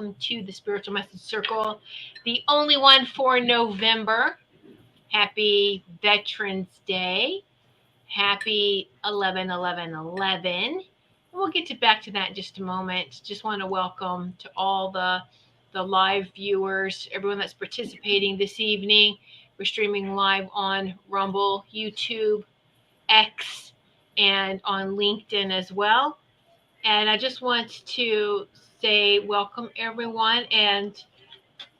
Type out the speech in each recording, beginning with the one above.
welcome to the Spiritual Message Circle, the only one for November. Happy Veterans Day. Happy 11/11/11. We'll get back to that in just a moment. Just want to welcome to all the live viewers, everyone that's participating this evening. We're streaming live on Rumble, YouTube, X, and on LinkedIn as well. And I just want to say welcome everyone. And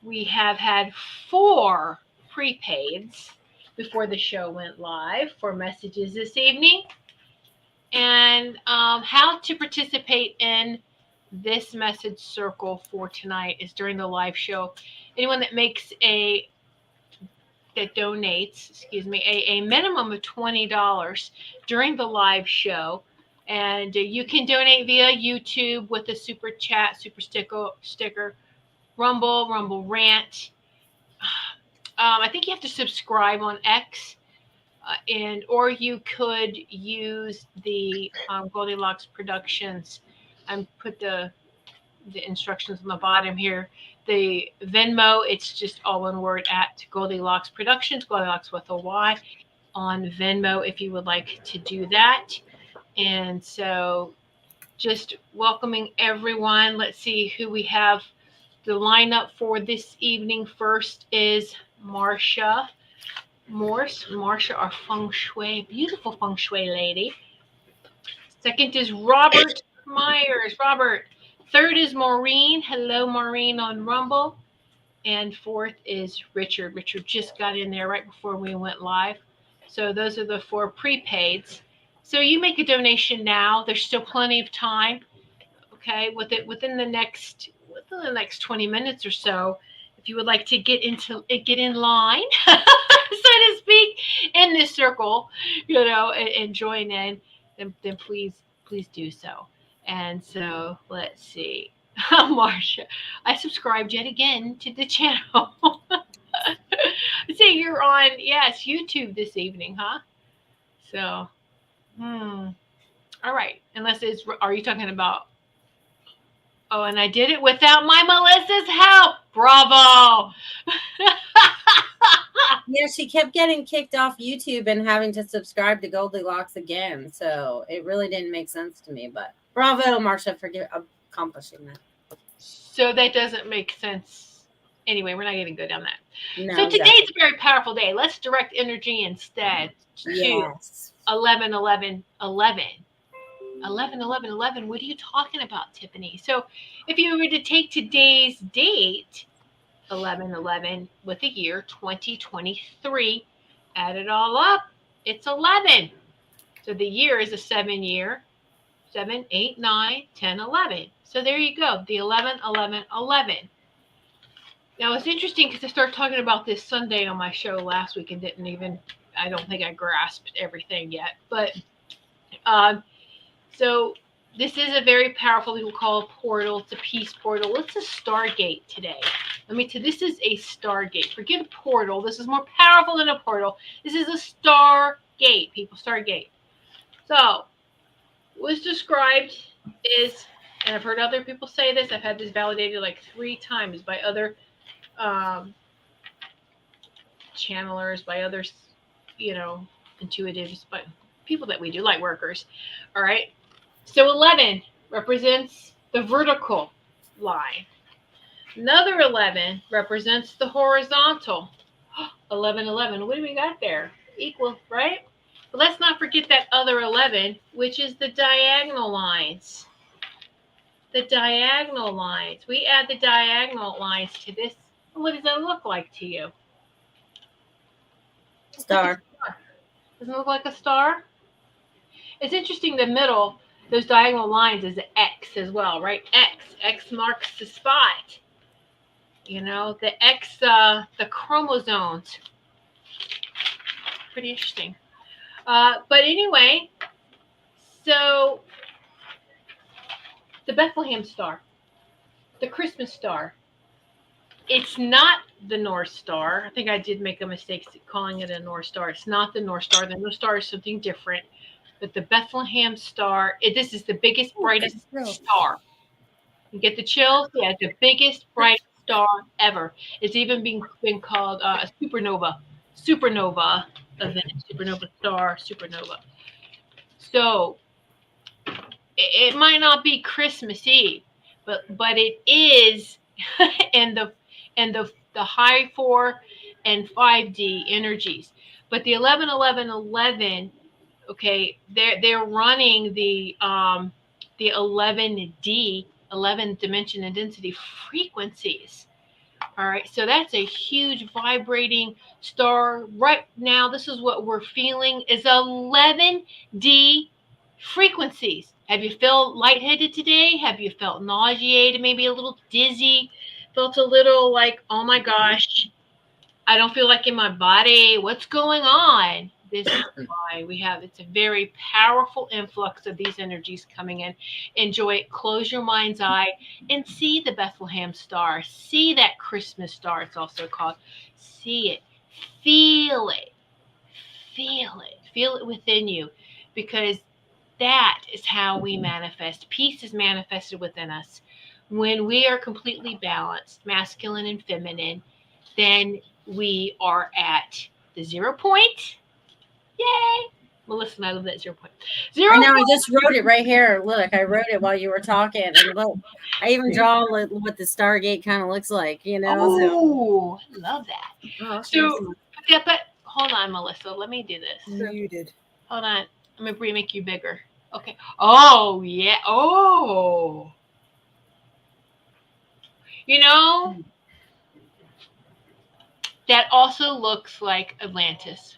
we have had 4 prepaids before the show went live for messages this evening. And how to participate in this message circle for tonight is during the live show. Anyone that donates, a minimum of $20 during the live show. And you can donate via YouTube with a super chat, super sticker, Rumble Rant. I think you have to subscribe on X, or you could use the Goldylocks Productions. Put the instructions on the bottom here. The Venmo, it's just all one word at Goldylocks Productions, Goldylocks with a Y on Venmo if you would like to do that. And so just welcoming everyone. Let's see who we have. The lineup for this evening first is Marsha Morse. Marsha, our feng shui, beautiful feng shui lady. Second is Robert Myers. Robert. Third is Maureen. Hello, Maureen on Rumble. And fourth is Richard. Richard just got in there right before we went live. So those are the 4 prepaids. So you make a donation now. There's still plenty of time. Okay, within the next 20 minutes or so, if you would like to get in line, so to speak, in this circle, and join in, then please do so. And so let's see. Marsha, I subscribed yet again to the channel. I see you're on, yes, YouTube this evening, huh? So, all right. Are you talking about? Oh, and I did it without my Melissa's help. Bravo. Yeah, she kept getting kicked off YouTube and having to subscribe to Goldylocks again. So it really didn't make sense to me. But bravo, Marsha, for accomplishing that. So that doesn't make sense. Anyway, we're not going to go down that. No, so today's a very powerful day. Let's direct energy instead to 11/11/11. 11/11/11. What are you talking about, Tiffany? So if you were to take today's date, 11/11, with the year 2023, add it all up, it's 11. So the year is a 7-year. 7, 8, 9, 10, 11. So there you go, the 11/11/11. Now it's interesting because I started talking about this Sunday on my show last week and I don't think I grasped everything yet. But so this is a very powerful, we will call a portal. It's a peace portal. It's a stargate today. This is a stargate. Forget a portal. This is more powerful than a portal. This is a stargate, people. Stargate. So, was described is, and I've heard other people say this. I've had this validated like 3 times by other channelers, by others, intuitives, but people that we do, light workers. All right. So 11 represents the vertical line. Another 11 represents the horizontal. 11/11. What do we got there? Equal, right? But let's not forget that other 11, which is the diagonal lines. The diagonal lines. We add the diagonal lines to this. What does that look like to you? Star. Doesn't it look like a star? It's interesting, the middle, those diagonal lines is an X as well, right? X marks the spot. The X, the chromosomes. Pretty interesting. But anyway, so the Bethlehem star, the Christmas star, it's not the North Star. I think I did make a mistake calling it a North Star. It's not the North Star. The North Star is something different. But the Bethlehem star, this is the biggest, brightest star. You get the chills? Yeah, it's the biggest, brightest star ever. It's even been called a supernova event, supernova star, supernova. So it might not be Christmas Eve, but it is in the high 4 and 5D energies. But the 11 11 11, okay, they're running the 11D, 11 dimension and density frequencies. All right, so that's a huge vibrating star. Right now, this is what we're feeling is 11D frequencies. Have you felt lightheaded today? Have you felt nauseated, maybe a little dizzy? Felt a little like, oh my gosh, I don't feel like in my body. What's going on? This is why we have it's a very powerful influx of these energies coming in. Enjoy it. Close your mind's eye and see the Bethlehem star. See that Christmas star, it's also called. See it. Feel it. Feel it. Feel it within you because that is how we manifest. Peace is manifested within us. When we are completely balanced, masculine and feminine, then we are at the 0 point. Yay! Melissa and I love that 0 point. I Zero know. I point. just wrote it right here. Look, I wrote it while you were talking, and look, I even draw what the Stargate kind of looks like. So Oh, love that. oh, that's So, awesome. yeah, but hold on, Melissa. Let me do this. Muted. Hold on. Let me make you bigger. Okay. Oh, yeah. Oh. You know, that also looks like Atlantis.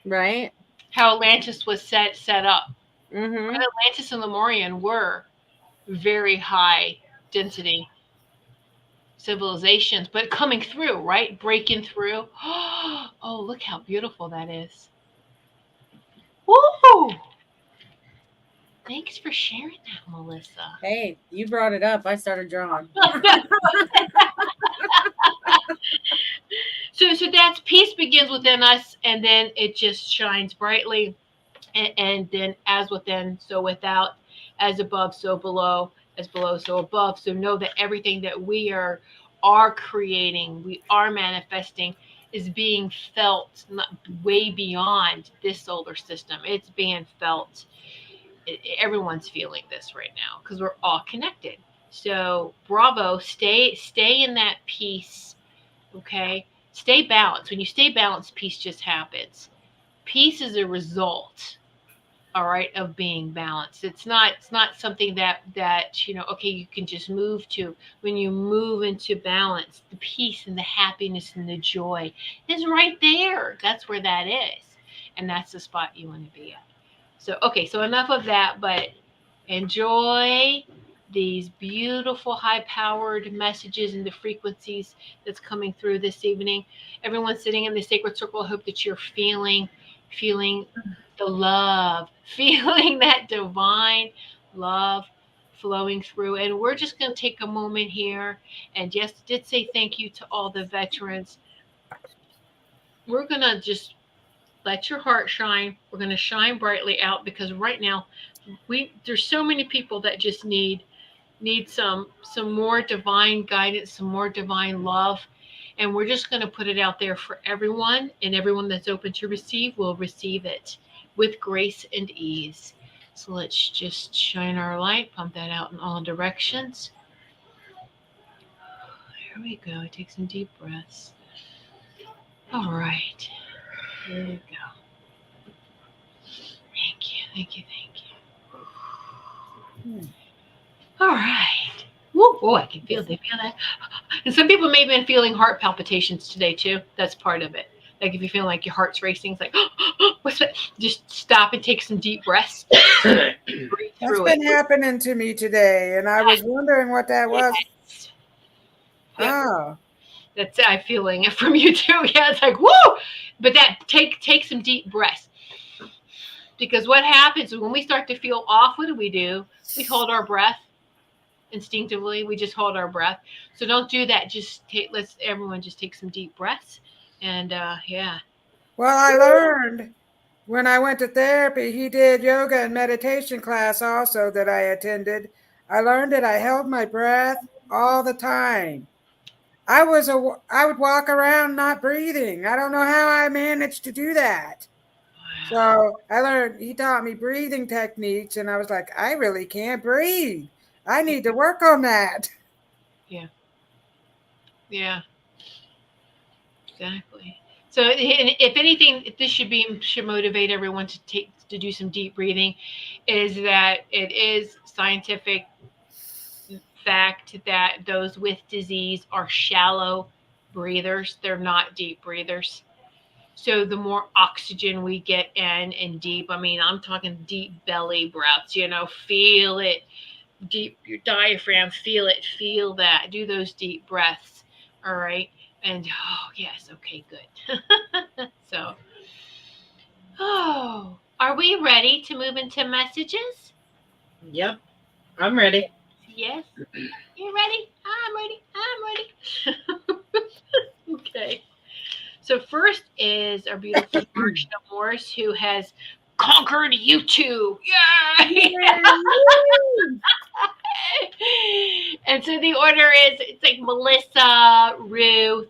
Right? How Atlantis was set up. Mm-hmm. Atlantis and Lemurian were very high density civilizations, but coming through, right? Breaking through. Oh, look how beautiful that is. Woo! Thanks for sharing that, Melissa. Hey, you brought it up. I started drawing. So that's peace begins within us, and then it just shines brightly, and then as within, so without, as above, so below, as below, so above. So know that everything that we are creating, we are manifesting, is being felt not, way beyond this solar system. It's being felt. Everyone's feeling this right now because we're all connected. So bravo, stay in that peace. Okay, stay balanced. When you stay balanced, peace just happens. Peace is a result, all right, of being balanced. It's not something that okay, you can just move to. When you move into balance, the peace and the happiness and the joy is right there. That's where that is, and that's the spot you want to be at. So okay, so enough of that, but enjoy these beautiful high powered messages and the frequencies that's coming through this evening. Everyone sitting in the sacred circle, I hope that you're feeling the love, feeling that divine love flowing through. And we're just going to take a moment here and yes, did say thank you to all the veterans. We're going to just let your heart shine. We're going to shine brightly out because right now there's so many people that just need some more divine guidance, some more divine love. And we're just going to put it out there for everyone, and everyone that's open to receive will receive it with grace and ease. So let's just shine our light, pump that out in all directions. There we go. Take some deep breaths. All right. There we go. Thank you. Thank you. Thank you. All right. Woo, oh, I can feel they feel that. And some people may have been feeling heart palpitations today too. That's part of it. Like if you feel like your heart's racing, it's like, what's that? Just stop and take some deep breaths. Breathe That's through it. been happening to me today, and I was wondering what that was. Yes. Yep. Oh, That's I feeling it from you too. Yeah, it's like woo. But that take some deep breaths. Because what happens when we start to feel off, what do? We hold our breath instinctively. We just hold our breath. So don't do that. Just let's everyone just take some deep breaths. And yeah. well, I learned when I went to therapy. He did yoga and meditation class also that I attended. I learned that I held my breath all the time. I would walk around not breathing. I don't know how I managed to do that. Wow. So I learned, he taught me breathing techniques, and I was like, I really can't breathe. I Yeah. need to work on that. Yeah. Yeah. Exactly. So, if anything, this should motivate everyone to do some deep breathing. Is that it is scientific fact that those with disease are shallow breathers. They're not deep breathers. So the more oxygen we get in and deep, I mean, I'm talking deep belly breaths, feel it deep, your diaphragm, feel it, feel that. Do those deep breaths. All right. And oh, yes, okay, good. So, oh, are we ready to move into messages? Yep, I'm ready. Yes. You ready? I'm ready. I'm ready. Okay. So first is our beautiful Marsha Morris, who has conquered YouTube. Yay! Yay! And so the order is it's like Melissa, Ruth,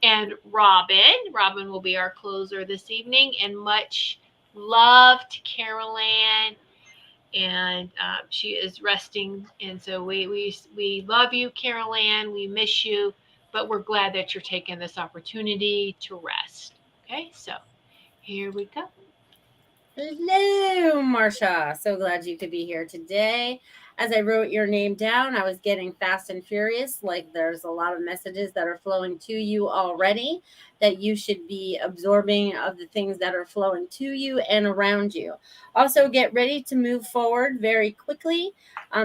and Robin. Robin will be our closer this evening, and much love to Carol Ann. And she is resting, and so we love you, Carol Ann. We miss you, but we're glad that you're taking this opportunity to rest. Okay, so here we go. Hello, Marsha. So glad you could be here today. As I wrote your name down, I was getting fast and furious. Like there's a lot of messages that are flowing to you already that you should be absorbing of the things that are flowing to you and around you. Also, get ready to move forward very quickly.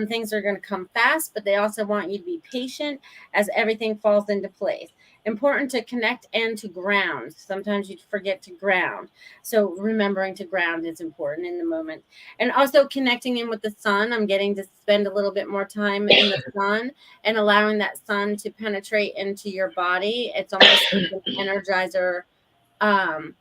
Things are going to come fast, but they also want you to be patient as everything falls into place. Important to connect and to ground. Sometimes you forget to ground, so remembering to ground is important in the moment. And also connecting in with the sun. I'm getting to spend a little bit more time in the sun and allowing that sun to penetrate into your body. It's almost like an energizer. Um,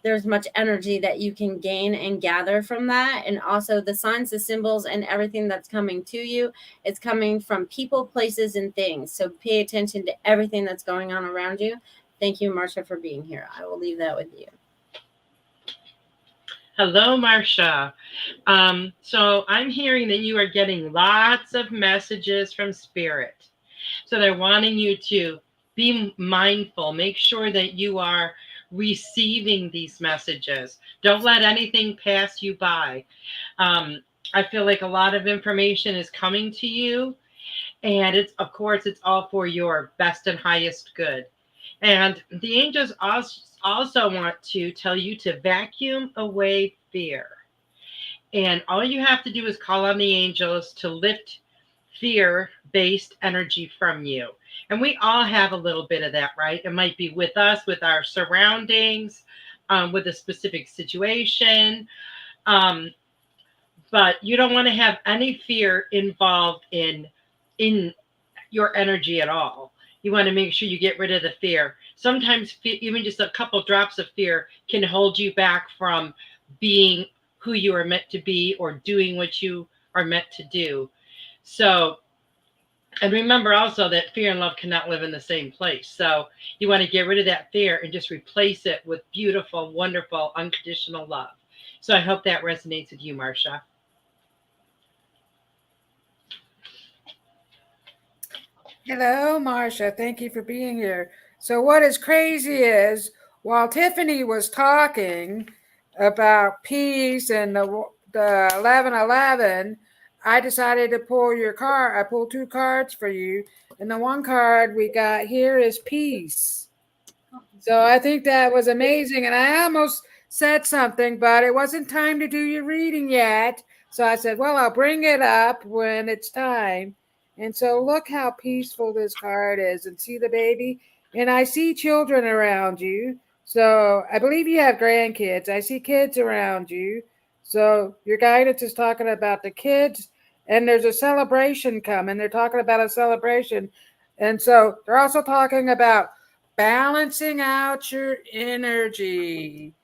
there's much energy that you can gain and gather from that. And also the signs, the symbols, and everything that's coming to you, it's coming from people, places, and things. So pay attention to everything that's going on around you. Thank you, Marsha, for being here. I will leave that with you. Hello, Marcia. So I'm hearing that you are getting lots of messages from Spirit. So they're wanting you to be mindful, make sure that you are receiving these messages. Don't let anything pass you by. Um, I feel like a lot of information is coming to you, and it's, of course, it's all for your best and highest good. And the angels also want to tell you to vacuum away fear. And all you have to do is call on the angels to lift fear based energy from you. And we all have a little bit of that, right? It might be with us, with our surroundings, with a specific situation. Um, but you don't want to have any fear involved in your energy at all. You want to make sure you get rid of the fear. Sometimes even just a couple drops of fear can hold you back from being who you are meant to be or doing what you are meant to do. So, and remember also that fear and love cannot live in the same place. So you want to get rid of that fear and just replace it with beautiful, wonderful, unconditional love. So I hope that resonates with you, Marcia. Hello, Marcia. Thank you for being here. So, what is crazy is while Tiffany was talking about peace and the 1111, I decided to pull your card. I pulled two cards for you, and the one card we got here is peace. So I think that was amazing. And I almost said something, but it wasn't time to do your reading yet. So I said, well, I'll bring it up when it's time. And so look how peaceful this card is. And see the baby? And I see children around you. So I believe you have grandkids. I see kids around you. So your guidance is talking about the kids. And there's a celebration coming. They're talking about a celebration. And so they're also talking about balancing out your energy.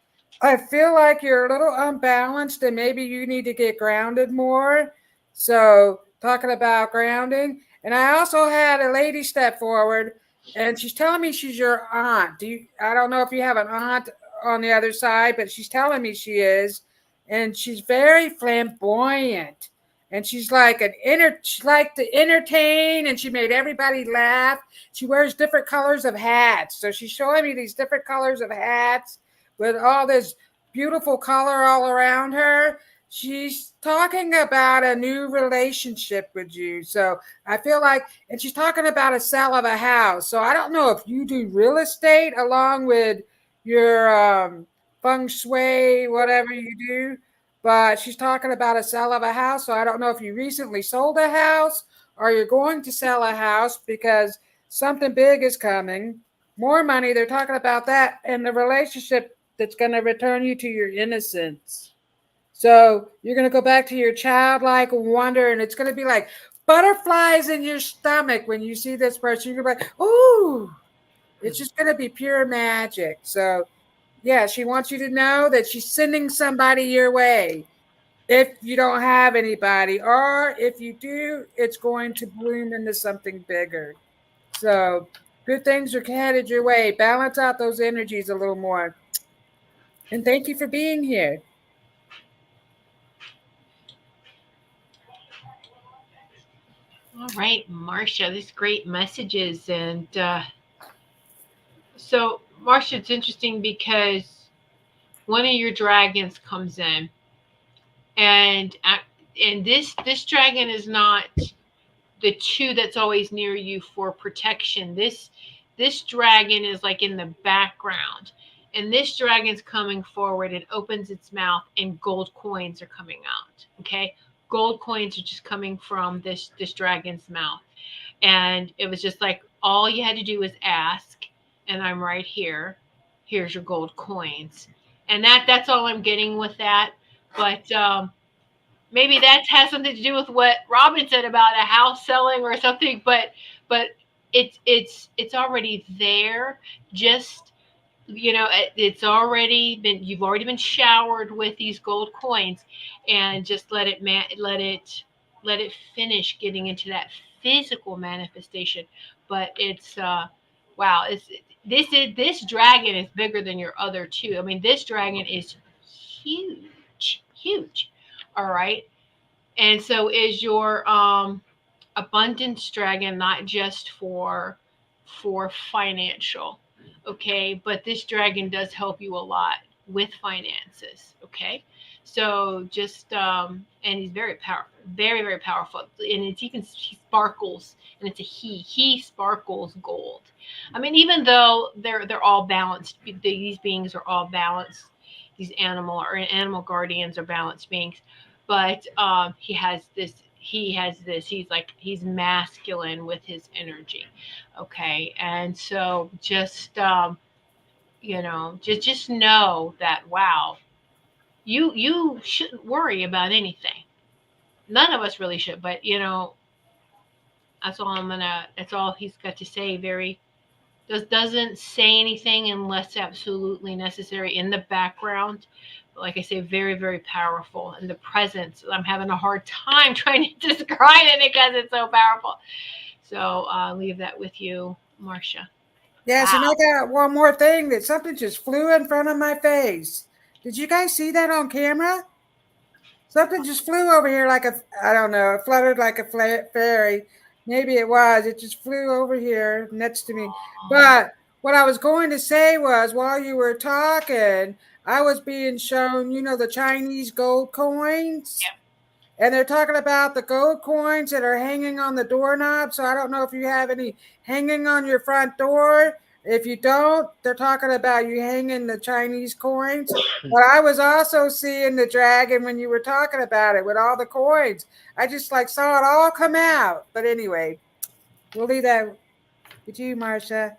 I feel like you're a little unbalanced and maybe you need to get grounded more. So talking about grounding. And I also had a lady step forward, and she's telling me she's your aunt. I don't know if you have an aunt on the other side, but she's telling me she is, and she's very flamboyant. And she liked to entertain, and she made everybody laugh. She wears different colors of hats. So she's showing me these different colors of hats with all this beautiful color all around her. She's talking about a new relationship with you. So I feel like, and she's talking about a sale of a house. So I don't know if you do real estate along with your feng shui, whatever you do, but she's talking about a sale of a house. So I don't know if you recently sold a house or you're going to sell a house because something big is coming. More money. They're talking about that and the relationship that's going to return you to your innocence. So you're going to go back to your childlike wonder, and it's going to be like butterflies in your stomach when you see this person. You're going to be like, ooh, it's just going to be pure magic. So, yeah, she wants you to know that she's sending somebody your way if you don't have anybody, or if you do, it's going to bloom into something bigger. So, good things are headed your way. Balance out those energies a little more. And thank you for being here. All right, Marcia, these great messages. And so, Marcia, it's interesting because one of your dragons comes in, and this dragon is not the two that's always near you for protection. This dragon is like in the background. And this dragon's coming forward and opens its mouth and gold coins are coming out. Okay? Gold coins are just coming from this dragon's mouth. And it was just like all you had to do was ask, and I'm right here. Here's your gold coins. And that's all I'm getting with that. But maybe that has something to do with what Robin said about a house selling or something, but it's already there. Just it's already been you've already been showered with these gold coins, and just let it finish getting into that physical manifestation. But it's wow, this dragon is bigger than your other two. I mean, this dragon is huge. All right. And so is your abundance dragon not just for financial, okay? But this dragon does help you a lot with finances, okay? So just and he's very powerful, very powerful, and it's even he sparkles, and it's a he sparkles gold. I mean, even though they're all balanced, these beings are all balanced. These animal guardians are balanced beings, but he has this he's masculine with his energy, okay? And so just just know that, wow, you shouldn't worry about anything. None of us really should, but that's all he's got to say. Very doesn't say anything unless absolutely necessary in the background. But like I say, very powerful. And the presence, I'm having a hard time trying to describe it because it's so powerful. So I'll leave that with you, Marcia. Yes, and I Wow. got one more thing that something just flew in front of my face. Did you guys see that on camera? Something just flew over here like I don't know, it fluttered like a fairy. Maybe it was. It just flew over here next to me. But what I was going to say was while you were talking, I was being shown, the Chinese gold coins. And they're talking about the gold coins that are hanging on the doorknob. So I don't know if you have any hanging on your front door. If you don't, they're talking about you hanging the Chinese coins. But I was also seeing the dragon when you were talking about it with all the coins. I just like saw it all come out. But anyway, we'll leave that with you, Marcia.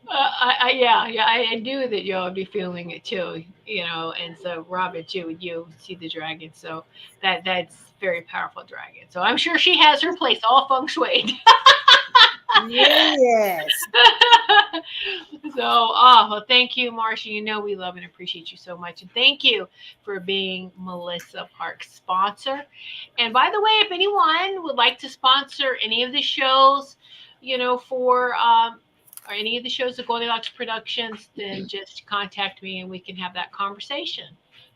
I knew that y'all would be feeling it too, and so Robin too, you see the dragon, so that's very powerful dragon. So I'm sure she has her place all feng shui. Yes. So, oh, well, thank you, Marcia. You know we love and appreciate you so much. And thank you for being Melissa Park's sponsor. And by the way, if anyone would like to sponsor any of the shows, for or any of the shows of Goldylocks Productions, then just contact me and we can have that conversation.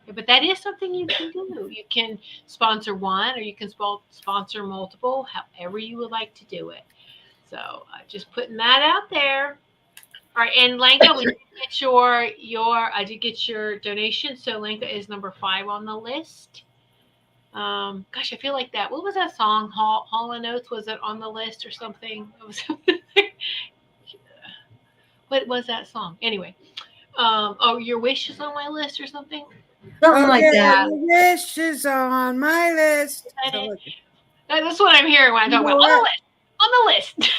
Yeah, but that is something you can do. You can sponsor one or you can sponsor multiple, however you would like to do it. So, just putting that out there. All right, and Lanka, we did get your I did get your donation. So Lanka is number 5 on the list. Gosh, I feel like that. What was that song? Hall and Oates, was it on the list or something? It was what was that song? Anyway, oh, your wish is on my list or something. Something Oh like yeah, that. your wish is on my list. Is that So it? look, That's what I'm hearing when I you talk know about on the what? list. On the list.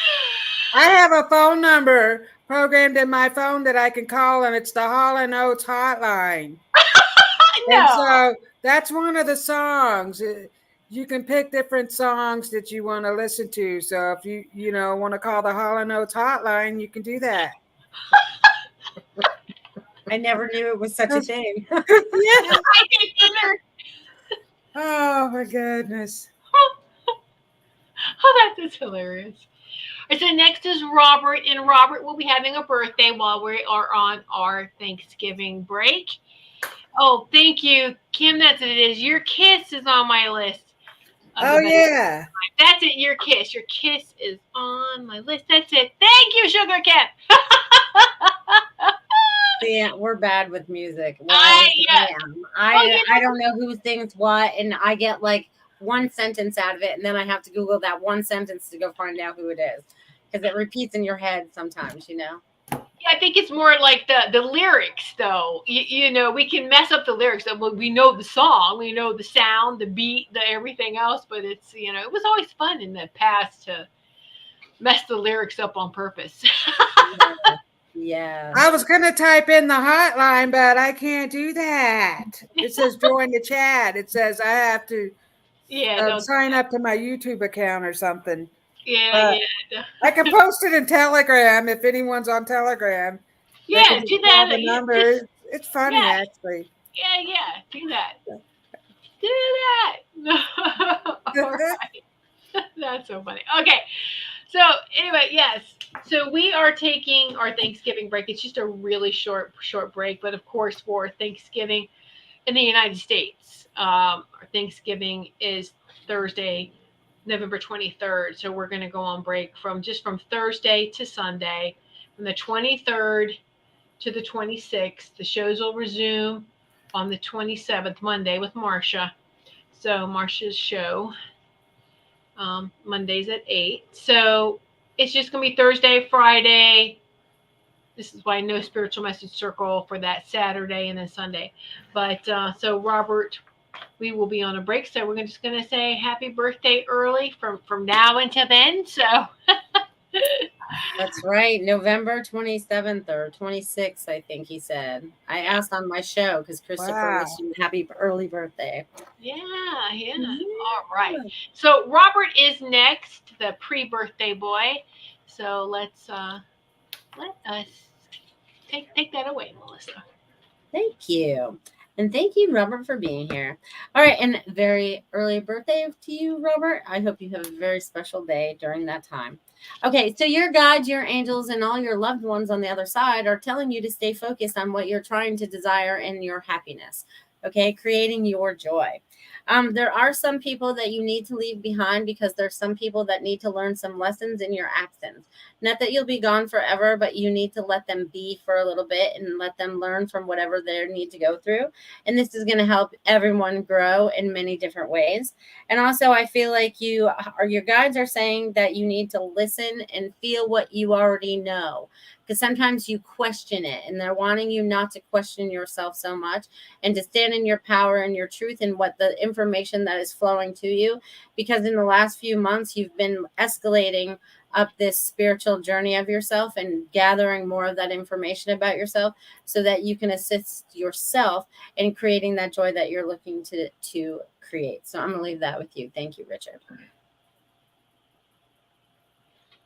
I have a phone number programmed in my phone that I can call, and it's the Hall and Oates hotline. And No. so that's one of the songs. You can pick different songs that you want to listen to. So if you want to call the Hall and Oates hotline, you can do that. I never knew it was such a thing. Yeah. I didn't either. Oh my goodness. Oh, that's just hilarious. All right, so next is Robert, and Robert will be having a birthday while we are on our Thanksgiving break. Oh, thank you, Kim. That's what it is. Your kiss is on my list of the Oh best. yeah. That's it. Your kiss. Your kiss is on my list. That's it. Thank you, Sugar Kim. Yeah, we're bad with music. Well, at I least I yeah. am. Well, I don't know who sings what, and I get like one sentence out of it, and then I have to Google that one sentence to go find out who it is because it repeats in your head sometimes. yeah, I think it's more like the lyrics, though. We can mess up the lyrics. We know the song, we know the sound, the beat, the everything else. But it was always fun in the past to mess the lyrics up on purpose. Yeah. I was gonna type in the hotline, but I can't do that. It says join the chat. It says I have to Yeah, don't. sign up to my YouTube account or something. Yeah, But yeah, I can post it in Telegram if anyone's on Telegram. They can yeah. just Do call that. the Just number. It's funny yeah, actually. yeah. Do that. Do that. All right. That's so funny. Okay. So anyway, yes. So we are taking our Thanksgiving break. It's just a really short break, but of course for Thanksgiving in the United States, our Thanksgiving is Thursday, November 23rd. So we're going to go on break from Thursday to Sunday, from the 23rd to the 26th. The shows will resume on the 27th, Monday, with Marcia. So Marcia's show, Mondays at 8. So it's just going to be Thursday, Friday. This is why no spiritual message circle for that Saturday and then Sunday. But so Robert, we will be on a break. So we're just going to say happy birthday early from now until then. So That's right. November 27th or 26th, I think he said. I yeah, asked on my show because Christopher Wow. wished you a happy early birthday. yeah. Yeah. All right. So Robert is next, the pre-birthday boy. So let us take that away, Melissa. Thank you. And thank you, Robert, for being here. All right. And very early birthday to you, Robert. I hope you have a very special day during that time. Okay. So your guides, your angels, and all your loved ones on the other side are telling you to stay focused on what you're trying to desire in your happiness. Okay. Creating your joy. There are some people that you need to leave behind because there's some people that need to learn some lessons in your absence. Not that you'll be gone forever, but you need to let them be for a little bit and let them learn from whatever they need to go through. And this is going to help everyone grow in many different ways. And also, I feel like your guides are saying that you need to listen and feel what you already know. Because sometimes you question it, and they're wanting you not to question yourself so much and to stand in your power and your truth and what the information that is flowing to you. Because in the last few months, you've been escalating up this spiritual journey of yourself and gathering more of that information about yourself so that you can assist yourself in creating that joy that you're looking to create. So I'm going to leave that with you. Thank you, Richard.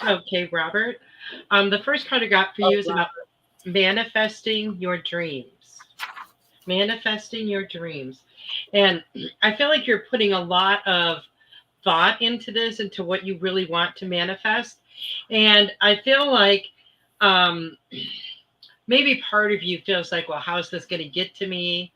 Okay, Robert. The first card I got for you is about manifesting your dreams. Manifesting your dreams. And I feel like you're putting a lot of thought into this, into what you really want to manifest. And I feel like um, maybe part of you feels like, well, how's this going to get to me?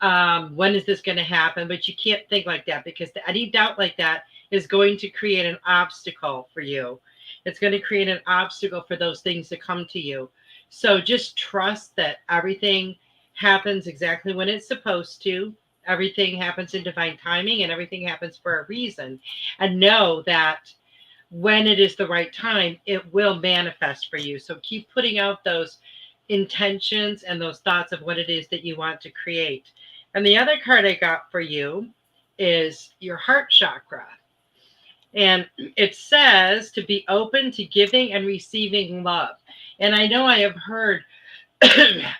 When is this going to happen? But you can't think like that, because any doubt like that is going to create an obstacle for you. It's going to create an obstacle for those things to come to you. So just trust that everything happens exactly when it's supposed to. Everything happens in divine timing, and everything happens for a reason. And know that when it is the right time, it will manifest for you. So keep putting out those intentions and those thoughts of what it is that you want to create. And the other card I got for you is your heart chakra. And it says to be open to giving and receiving love. And I know I have heard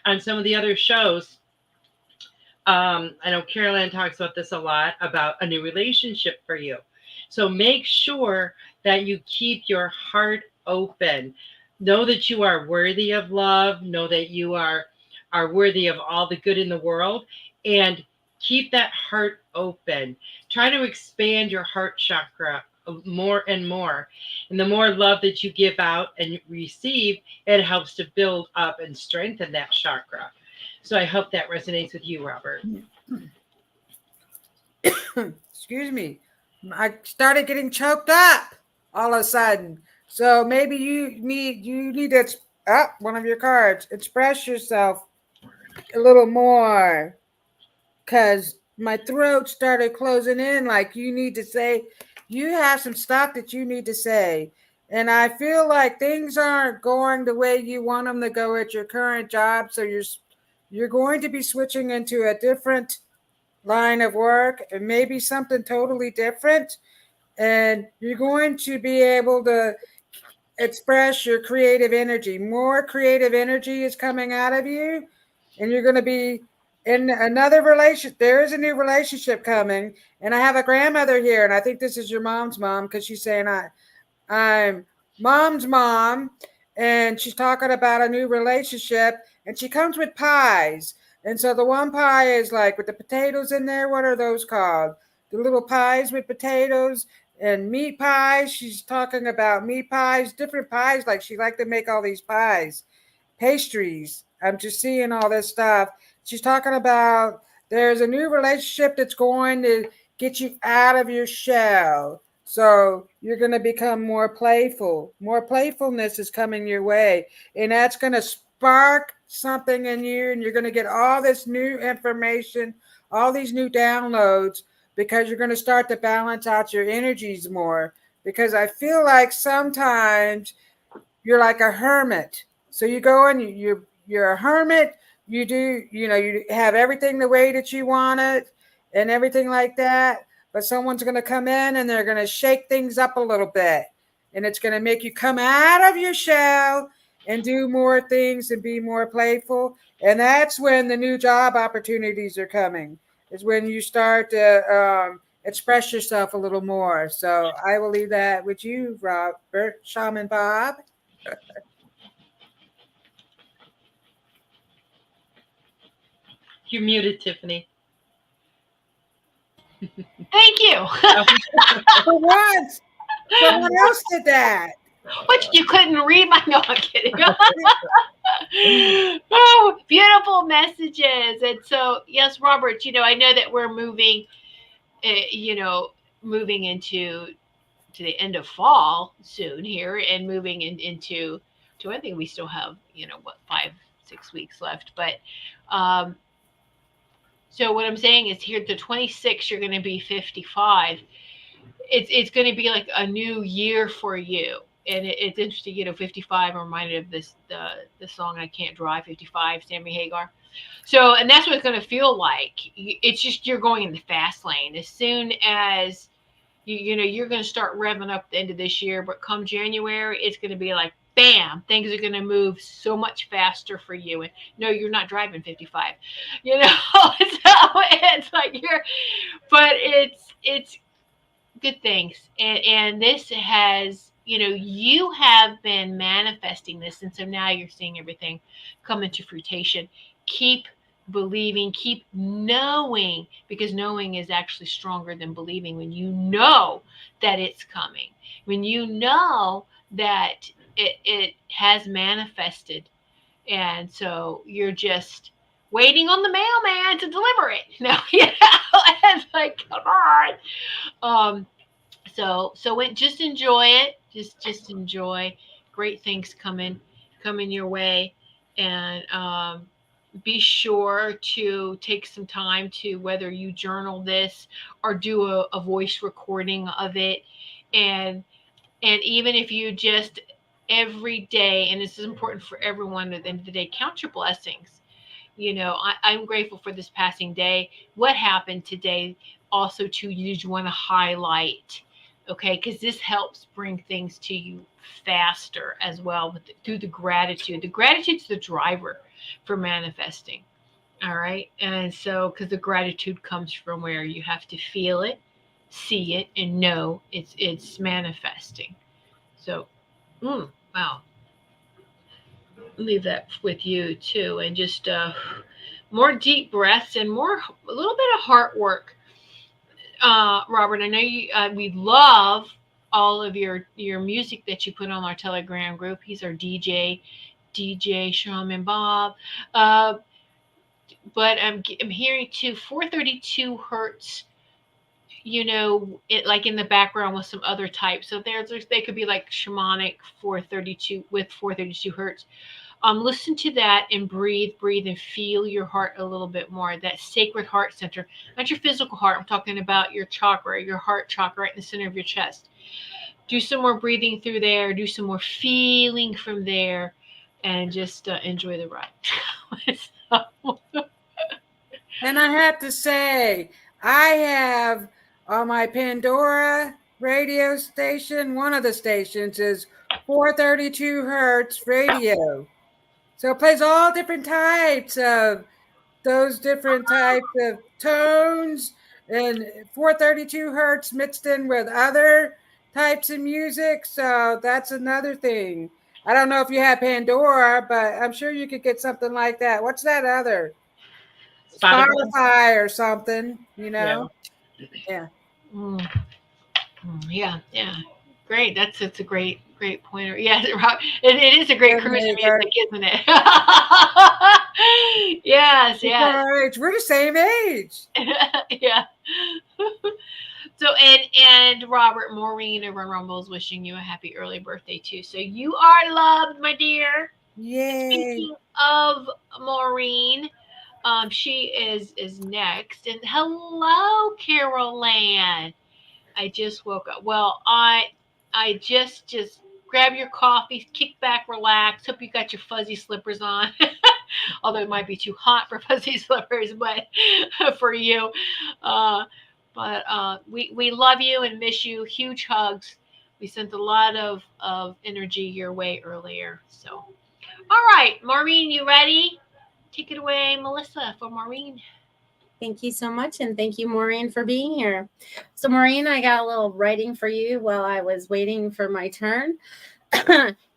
on some of the other shows, I know Caroline talks about this a lot, about a new relationship for you. So make sure that you keep your heart open. Know that you are worthy of love. Know that you are worthy of all the good in the world, and keep that heart open. Try to expand your heart chakra more and more. And the more love that you give out and receive, it helps to build up and strengthen that chakra. So I hope that resonates with you, Robert. Excuse me. I started getting choked up all of a sudden. So maybe you need to one of your cards. Express yourself a little more, because my throat started closing in. Like, you need to say, you have some stuff that you need to say. And I feel like things aren't going the way you want them to go at your current job. So you're going to be switching into a different line of work, and maybe something totally different. And you're going to be able to express your creative energy. More creative energy is coming out of you, and you're going to be in another relation. There is a new relationship coming, and I have a grandmother here, and I think this is your mom's mom, because she's saying I'm mom's mom, and she's talking about a new relationship, and she comes with pies. And so the one pie is like with the potatoes in there. What are those called? The little pies with potatoes and meat pies. She's talking about meat pies, different pies. Like, she liked to make all these pies, pastries. I'm just seeing all this stuff. She's talking about there's a new relationship that's going to get you out of your shell. So you're going to become more playful. More playfulness is coming your way. And that's going to spark something in you. And you're going to get all this new information, all these new downloads, because you're going to start to balance out your energies more. Because I feel like sometimes you're like a hermit. So you go and you're a hermit. You do, you have everything the way that you want it and everything like that. But someone's going to come in and they're going to shake things up a little bit. And it's going to make you come out of your shell and do more things and be more playful. And that's when the new job opportunities are coming. Is when you start to express yourself a little more. So I will leave that with you, Robert, Shaman Bob. You're muted, Tiffany. Thank you. For once, someone else did that. What, you couldn't read my? No, I'm kidding. Oh, beautiful messages. And so, yes, Robert, I know that we're moving, moving to the end of fall soon here, and moving into to, I think we still have, what, 5, 6 weeks left. But um, so what I'm saying is, here the 26th, you're going to be 55. It's going to be like a new year for you. And it's interesting, 55. I'm reminded of the song "I Can't Drive." 55, Sammy Hagar. So, and that's what it's going to feel like. It's just, you're going in the fast lane. As soon as you're going to start revving up the end of this year, but come January, it's going to be like bam, things are going to move so much faster for you. And no, you're not driving 55. So it's like but it's good things. And this has you have been manifesting this, and so now you're seeing everything come into fruition. Keep believing, keep knowing, because knowing is actually stronger than believing. When you know that it's coming, when you know that it has manifested, and so you're just waiting on the mailman to deliver it. No, it's like, come on. Um, just enjoy it. Just enjoy. Great things coming your way, and be sure to take some time to, whether you journal this or do a voice recording of it, and even if you just every day, and this is important for everyone at the end of the day, count your blessings. I'm grateful for this passing day. What happened today also to you? Did you want to highlight? Okay, because this helps bring things to you faster as well through the gratitude. The gratitude's the driver for manifesting. All right, and so because the gratitude comes from where you have to feel it, see it, and know it's manifesting. So, wow, leave that with you too, and just more deep breaths and a little bit of heart work. Robert, I know we love all of your music that you put on our Telegram group. He's our DJ Shaman Bob. Uh, but I'm hearing too 432 hertz. It like in the background with some other types. So they could be like shamanic 432 with 432 hertz. Listen to that and breathe, and feel your heart a little bit more. That sacred heart center, not your physical heart. I'm talking about your chakra, your heart chakra, right in the center of your chest. Do some more breathing through there. Do some more feeling from there, and just enjoy the ride. And I have to say, I have on my Pandora radio station, one of the stations is 432 hertz radio. So it plays all different types of those different types of tones and 432 hertz mixed in with other types of music. So that's another thing. I don't know if you have Pandora, but I'm sure you could get something like that. What's that other? Spotify. Spotify or something, Yeah. Yeah. Mm, yeah, yeah. Great. That's a great pointer. Yeah, it is a great Good cruise neighbor. music, isn't it? Yes, yes. We're the same age. Yeah. So and Robert, Maureen over in Rumble is wishing you a happy early birthday too. So you are loved, my dear. And Yay. speaking of Maureen, she is next. And hello, Carol Ann. I just woke up. Well, I just grab your coffee, kick back, relax. Hope you got your fuzzy slippers on. Although it might be too hot for fuzzy slippers, but for you. Uh, but we love you and miss you. Huge hugs. We sent a lot of energy your way earlier. So, all right, Maureen, you ready? Take it away, Melissa, for Maureen. Thank you so much. And thank you, Maureen, for being here. So, Maureen, I got a little writing for you while I was waiting for my turn.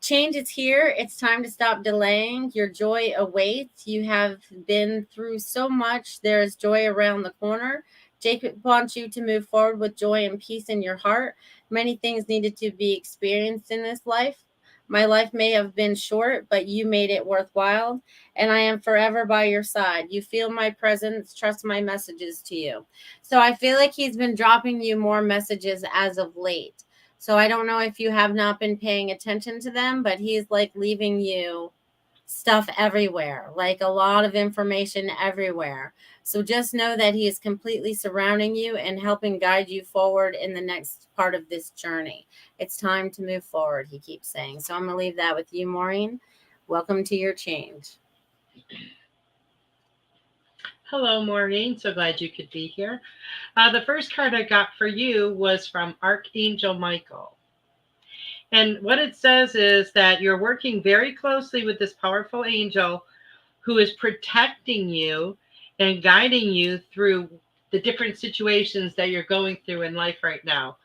Change is here. It's time to stop delaying. Your joy awaits. You have been through so much. There is joy around the corner. Jacob wants you to move forward with joy and peace in your heart. Many things needed to be experienced in this life. My life may have been short, but you made it worthwhile, and I am forever by your side. You feel my presence. Trust my messages to you. So I feel like he's been dropping you more messages as of late. So I don't know if you have not been paying attention to them, but he's like leaving you stuff everywhere, like a lot of information everywhere. So just know that he is completely surrounding you and helping guide you forward in the next part of this journey. It's time to move forward, he keeps saying. So I'm going to leave that with you, Maureen. Welcome to your change. Hello, Maureen. So glad you could be here. The first card I got for you was from Archangel Michael. And what it says is that you're working very closely with this powerful angel who is protecting you and guiding you through the different situations that you're going through in life right now.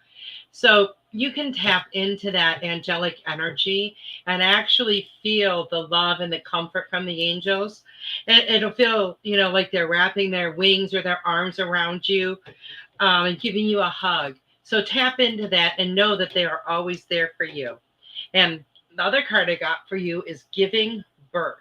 So you can tap into that angelic energy and actually feel the love and the comfort from the angels. It'll feel, like they're wrapping their wings or their arms around you, and giving you a hug. So tap into that and know that they are always there for you. And the other card I got for you is giving birth.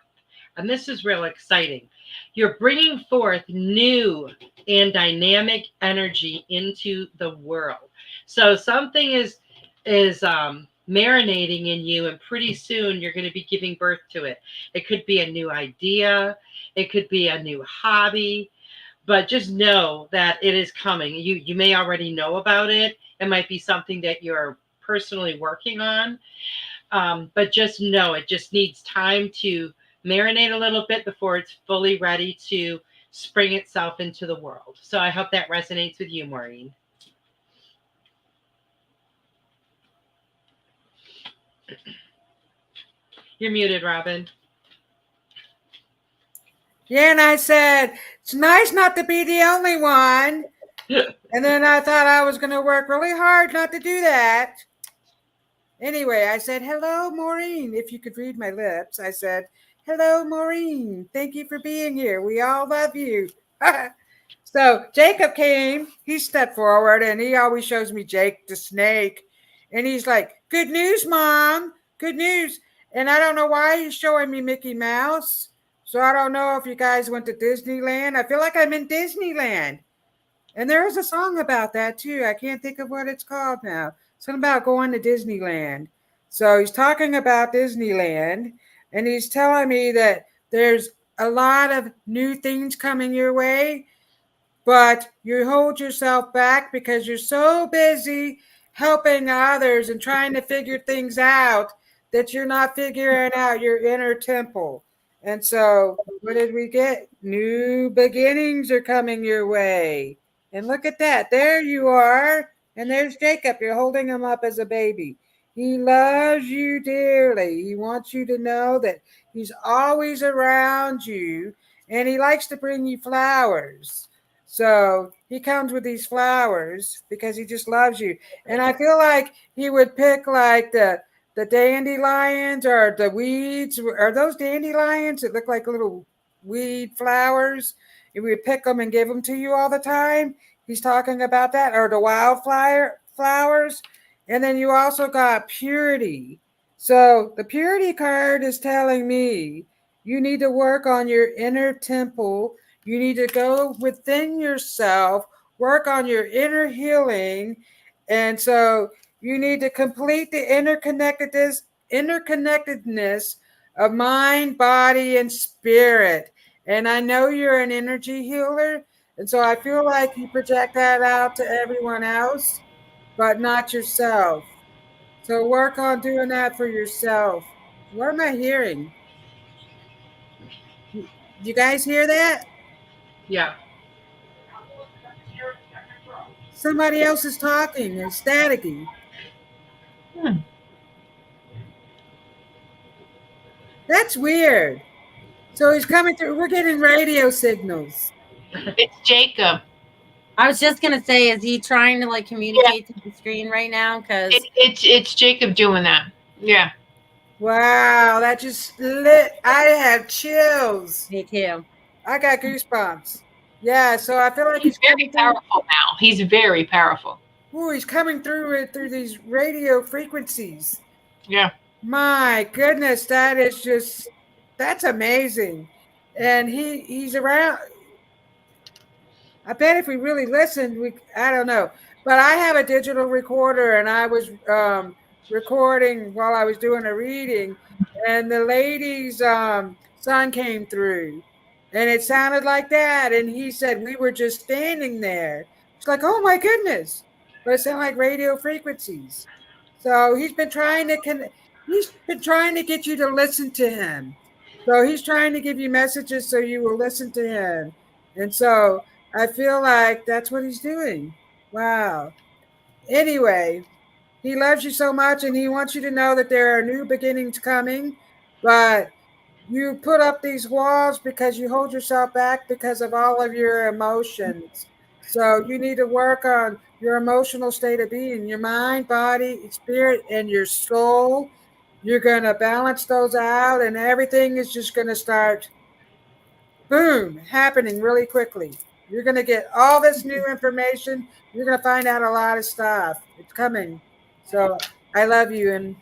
And this is real exciting. You're bringing forth new and dynamic energy into the world. So something is marinating in you, and pretty soon you're going to be giving birth to it. It could be a new idea, it could be a new hobby, but just know that it is coming. You may already know about it. It might be something that you're personally working on, but just know it just needs time to marinate a little bit before it's fully ready to spring itself into the world. So I hope that resonates with you, Maureen. You're muted, Robin. Yeah, and I said, it's nice not to be the only one. And then I thought I was going to work really hard not to do that. Anyway, I said, hello, Maureen. If you could read my lips, I said, hello, Maureen. Thank you for being here. We all love you. So Jacob came, he stepped forward, and he always shows me Jake the snake. And he's like, good news, Mom. Good news. And I don't know why he's showing me Mickey Mouse. So I don't know if you guys went to Disneyland. I feel like I'm in Disneyland. And there is a song about that too. I can't think of what it's called now. Something about going to Disneyland. So he's talking about Disneyland, and he's telling me that there's a lot of new things coming your way, but you hold yourself back because you're so busy helping others and trying to figure things out that you're not figuring out your inner temple. And so, what did we get? New beginnings are coming your way. And look at that. There you are. And there's Jacob. You're holding him up as a baby. He loves you dearly. He wants you to know that he's always around you, and he likes to bring you flowers. So he comes with these flowers because he just loves you. And I feel like he would pick like the dandelions or the weeds. Are those dandelions that look like little weed flowers? He would pick them and give them to you all the time. He's talking about that, or the wildflower flowers. And then you also got purity. So the purity card is telling me you need to work on your inner temple. You need to go within yourself, work on your inner healing. And so you need to complete the interconnectedness of mind, body, and spirit. And I know you're an energy healer. And so I feel like you project that out to everyone else, but not yourself. So work on doing that for yourself. What am I hearing? You guys hear that? Yeah. Somebody else is talking and staticky. Hmm. That's weird. So he's coming through. We're getting radio signals. It's Jacob. I was just gonna say, is he trying to like Yeah, communicate to the screen right now? Because it's Jacob doing that. Yeah. Wow, that just lit. I have chills. me too. I got goosebumps. Yeah, so I feel like He's he's very coming through. powerful now. He's very powerful. Ooh, he's coming through these radio frequencies. Yeah. My goodness, that is just that's amazing. And he's around. I bet if we really listened, we I don't know. But I have a digital recorder, and I was recording while I was doing a reading, and the lady's son came through, and it sounded like that. And he said we were just standing there. It's like, oh my goodness, but it sounded like radio frequencies. So he's been trying to get you to listen to him. So he's trying to give you messages so you will listen to him. And so I feel like that's what he's doing. Wow. Anyway, he loves you so much, and he wants you to know that there are new beginnings coming, but you put up these walls because you hold yourself back because of all of your emotions. So you need to work on your emotional state of being, your mind, body, spirit, and your soul. You're going to balance those out, and everything is just going to start, boom, happening really quickly. You're going to get all this new information. You're going to find out a lot of stuff. It's coming. So I love you, and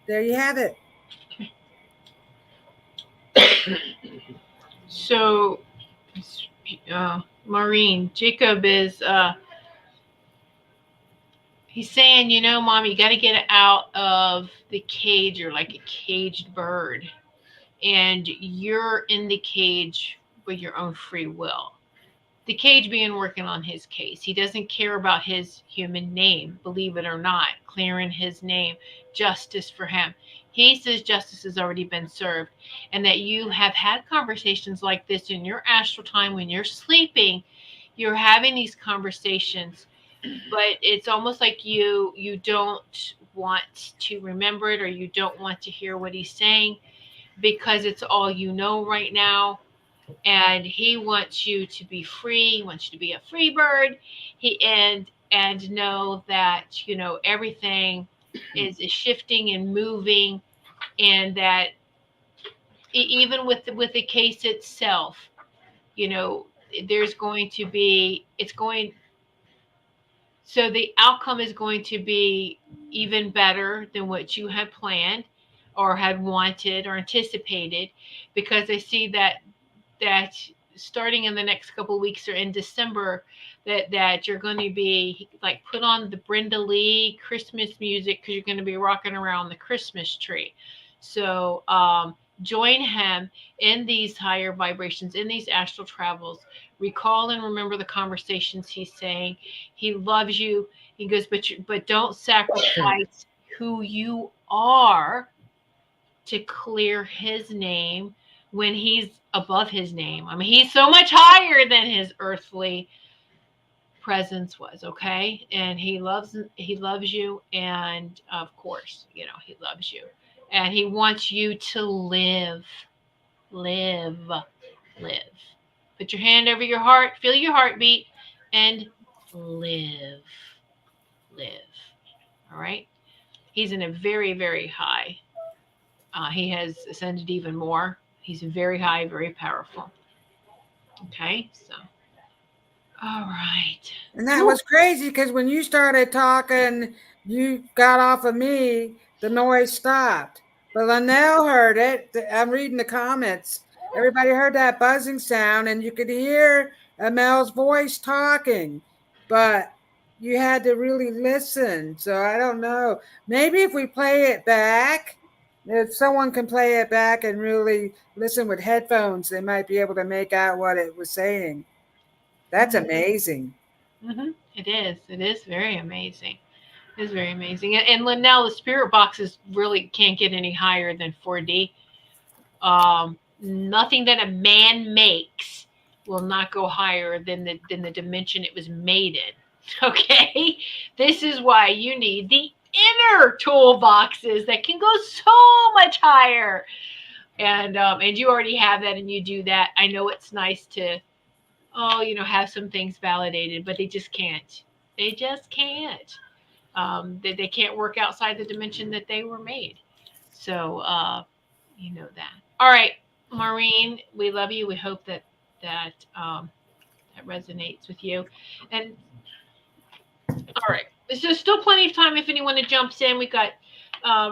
there you have it. So, Maureen, Jacob is he's saying, Mom, you got to get out of the cage. You're like a caged bird, and you're in the cage with your own free will. The cage being working on his case. He doesn't care about his human name, believe it or not, clearing his name, justice for him. He says justice has already been served, and that you have had conversations like this in your astral time when you're sleeping. You're having these conversations, but it's almost like you don't want to remember it, or you don't want to hear what he's saying because it's all you know right now. And he wants you to be free. He wants you to be a free bird. And know that everything is shifting and moving, and that even with the case itself, you know there's going to be it's going so the outcome is going to be even better than what you had planned or had wanted or anticipated, because I see that starting in the next couple of weeks or in December, that you're going to be like put on the Brenda Lee Christmas music, because you're going to be rocking around the Christmas tree. So join him in these higher vibrations, in these astral travels. Recall and remember the conversations he's saying. He loves you. He goes, but don't sacrifice who you are to clear his name when he's above his name. I mean, he's so much higher than his earthly presence was, okay? And he loves you, and of course, he loves you. And he wants you to live, live. Put your hand over your heart, feel your heartbeat, and live, live. All right? He's in a very, very high. He has ascended even more. He's very high, very powerful. Okay, so all right. And that Whew. was crazy because when you started talking, you got off of me, the noise stopped. But Linnell heard it. I'm reading the comments. Everybody heard that buzzing sound, and you could hear Mel's voice talking, but you had to really listen. So I don't know. Maybe if we play it back, if someone can play it back and really listen with headphones, they might be able to make out what it was saying. That's Mm-hmm. amazing. It is. It is very amazing. It is very amazing. And Linnell, the spirit boxes really can't get any higher than 4D. Nothing that a man makes will not go higher than the dimension it was made in. Okay, this is why you need the inner toolboxes that can go so much higher. And you already have that, and you do that. I know it's nice to have some things validated, but they just can't. They just can't. They can't work outside the dimension that they were made. So you know that. All right, Maureen, we love you. We hope that resonates with you. And all right, there's still plenty of time if anyone jumps in. We got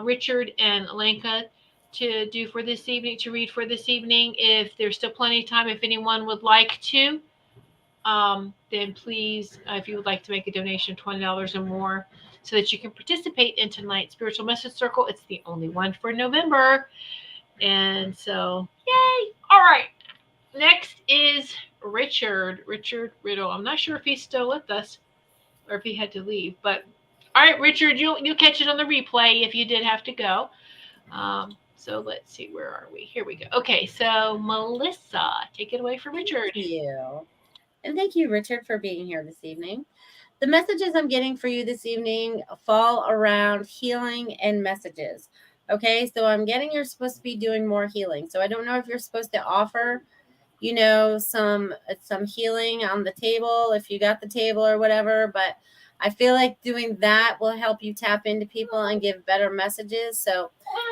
Richard and Alenka to do for this evening, to read for this evening. If there's still plenty of time, if anyone would like to, then please, if you would like to make a donation of $20 or more so that you can participate in tonight's Spiritual Message Circle. It's the only one for November. And so, yay! All right. Next is Richard Riddle. I'm not sure if he's still with us or if he had to leave. But all right, Richard, you'll catch it on the replay if you did have to go. So let's see, where are we? Here we go. Okay, so Melissa, take it away for Richard. Thank you. And thank you, Richard, for being here this evening. The messages I'm getting for you this evening fall around healing and messages. Okay, so I'm getting you're supposed to be doing more healing. So I don't know if you're supposed to offer some healing on the table if you got the table or whatever. But I feel like doing that will help you tap into people and give better messages. So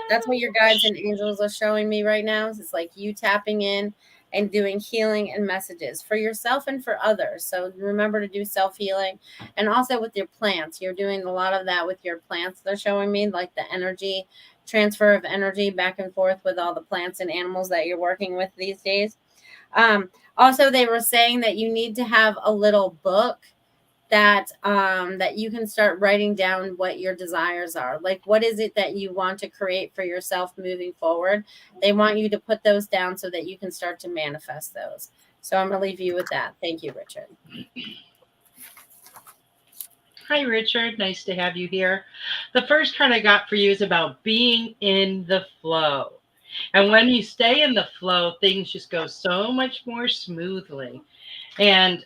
that's what your guides and angels are showing me right now. It's like you tapping in and doing healing and messages for yourself and for others. So remember to do self healing, and also with your plants. You're doing a lot of that with your plants. They're showing me like the energy transfer of energy back and forth with all the plants and animals that you're working with these days. Also, they were saying that you need to have a little book that you can start writing down what your desires are. Like, what is it that you want to create for yourself moving forward? They want you to put those down so that you can start to manifest those. So I'm going to leave you with that. Thank you, Richard. Hi, Richard. Nice to have you here. The first card I got for you is about being in the flow. And when you stay in the flow, things just go so much more smoothly. And,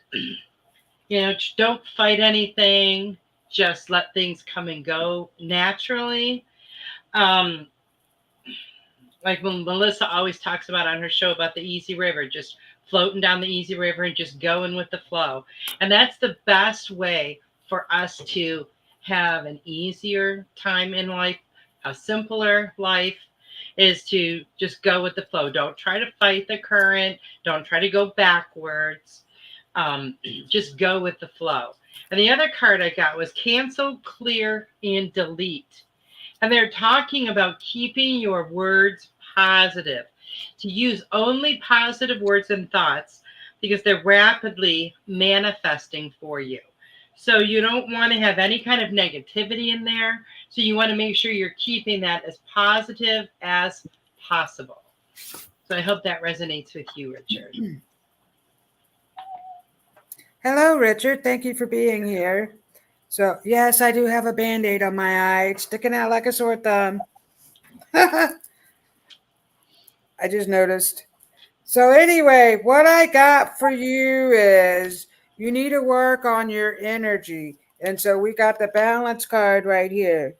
don't fight anything. Just let things come and go naturally. Um, like when Melissa always talks about on her show about the easy river, just floating down the easy river and just going with the flow. And that's the best way for us to have an easier time in life, a simpler life, is to just go with the flow. Don't try to fight the current. Don't try to go backwards. Just go with the flow. And the other card I got was cancel, clear, and delete. And they're talking about keeping your words positive, to use only positive words and thoughts because they're rapidly manifesting for you. So you don't want to have any kind of negativity in there. So you want to make sure you're keeping that as positive as possible. So I hope that resonates with you, Richard. Hello, Richard. Thank you for being here. So, yes, I do have a Band-Aid on my eye. It's sticking out like a sore thumb. I just noticed. So, anyway, what I got for you is you need to work on your energy. And so we got the balance card right here.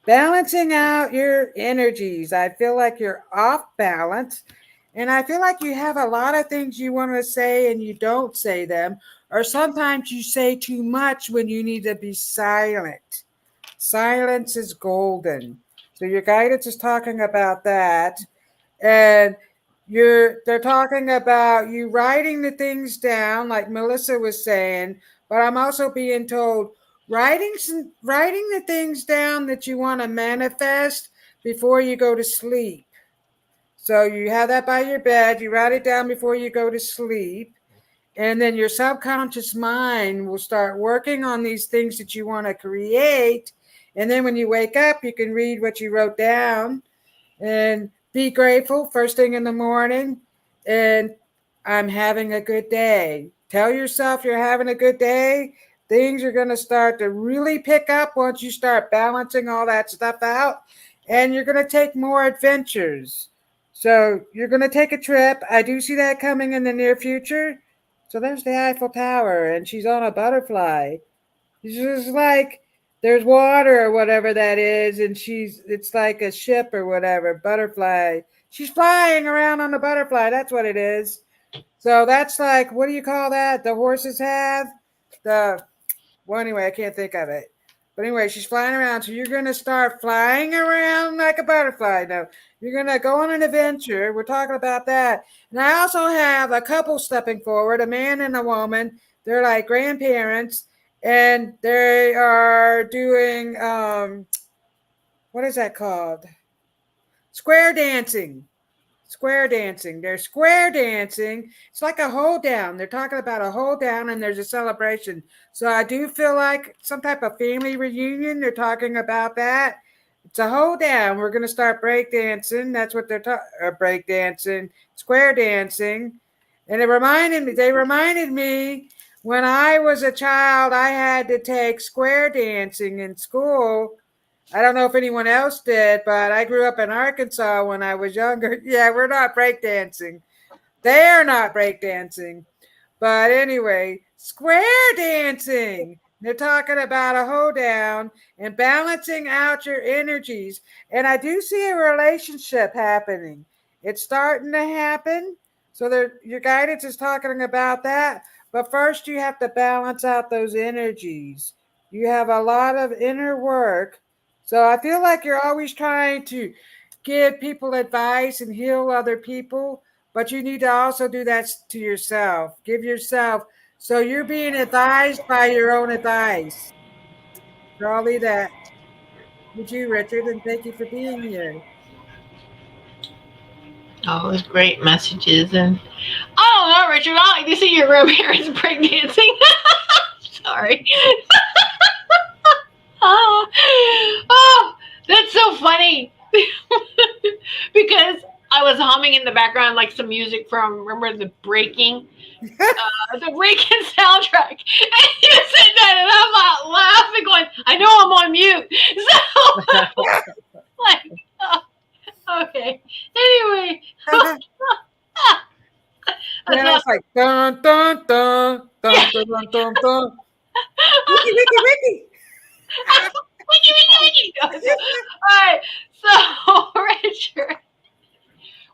Balancing out your energies. I feel like you're off balance. And I feel like you have a lot of things you want to say and you don't say them. Or sometimes you say too much when you need to be silent. Silence is golden. So your guidance is talking about that. And they're talking about you writing the things down, like Melissa was saying, but I'm also being told writing the things down that you want to manifest before you go to sleep. So you have that by your bed, you write it down before you go to sleep, and then your subconscious mind will start working on these things that you want to create. And then when you wake up, you can read what you wrote down and be grateful first thing in the morning. And I'm having a good day. Tell yourself you're having a good day. Things are going to start to really pick up once you start balancing all that stuff out. And you're going to take more adventures. So you're going to take a trip. I do see that coming in the near future. So there's the Eiffel Tower, and she's on a butterfly. It's just like there's water or whatever that is, and it's like a ship or whatever, butterfly. She's flying around on the butterfly. That's what it is. So that's like, what do you call that? The horses have well, anyway, I can't think of it. But anyway, she's flying around. So you're going to start flying around like a butterfly. Now, you're going to go on an adventure. We're talking about that. And I also have a couple stepping forward, a man and a woman. They're like grandparents. And they are doing, what is that called? Square dancing. Square dancing. They're square dancing. It's like a hold down. They're talking about a hold down and there's a celebration. So I do feel like some type of family reunion. They're talking about that. It's a hold down. We're going to start break dancing. That's what they're break dancing, square dancing. And they reminded me when I was a child, I had to take square dancing in school. I don't know if anyone else did, but I grew up in Arkansas when I was younger. Yeah, we're not breakdancing. They're not breakdancing. But anyway, square dancing. They're talking about a hoedown and balancing out your energies. And I do see a relationship happening. It's starting to happen. So there, your guidance is talking about that. But first, you have to balance out those energies. You have a lot of inner work. So I feel like you're always trying to give people advice and heal other people, but you need to also do that to yourself. Give yourself. So you're being advised by your own advice. So I'll leave that with you, Richard, and thank you for being here. Oh, those great messages. And oh no, Richard, I like to see your grandparents breakdancing. Sorry. Oh, oh, that's so funny. Because I was humming in the background like some music from, remember the Breaking soundtrack. And you said that, and I'm like laughing, going, I know I'm on mute. So, like, okay. Anyway, that's Yeah, not, it's like dun dun dun yeah. dun dun dun dun dun. Wiki wiki wiki. Wiki, wiki, wiki. All right. So, Richard,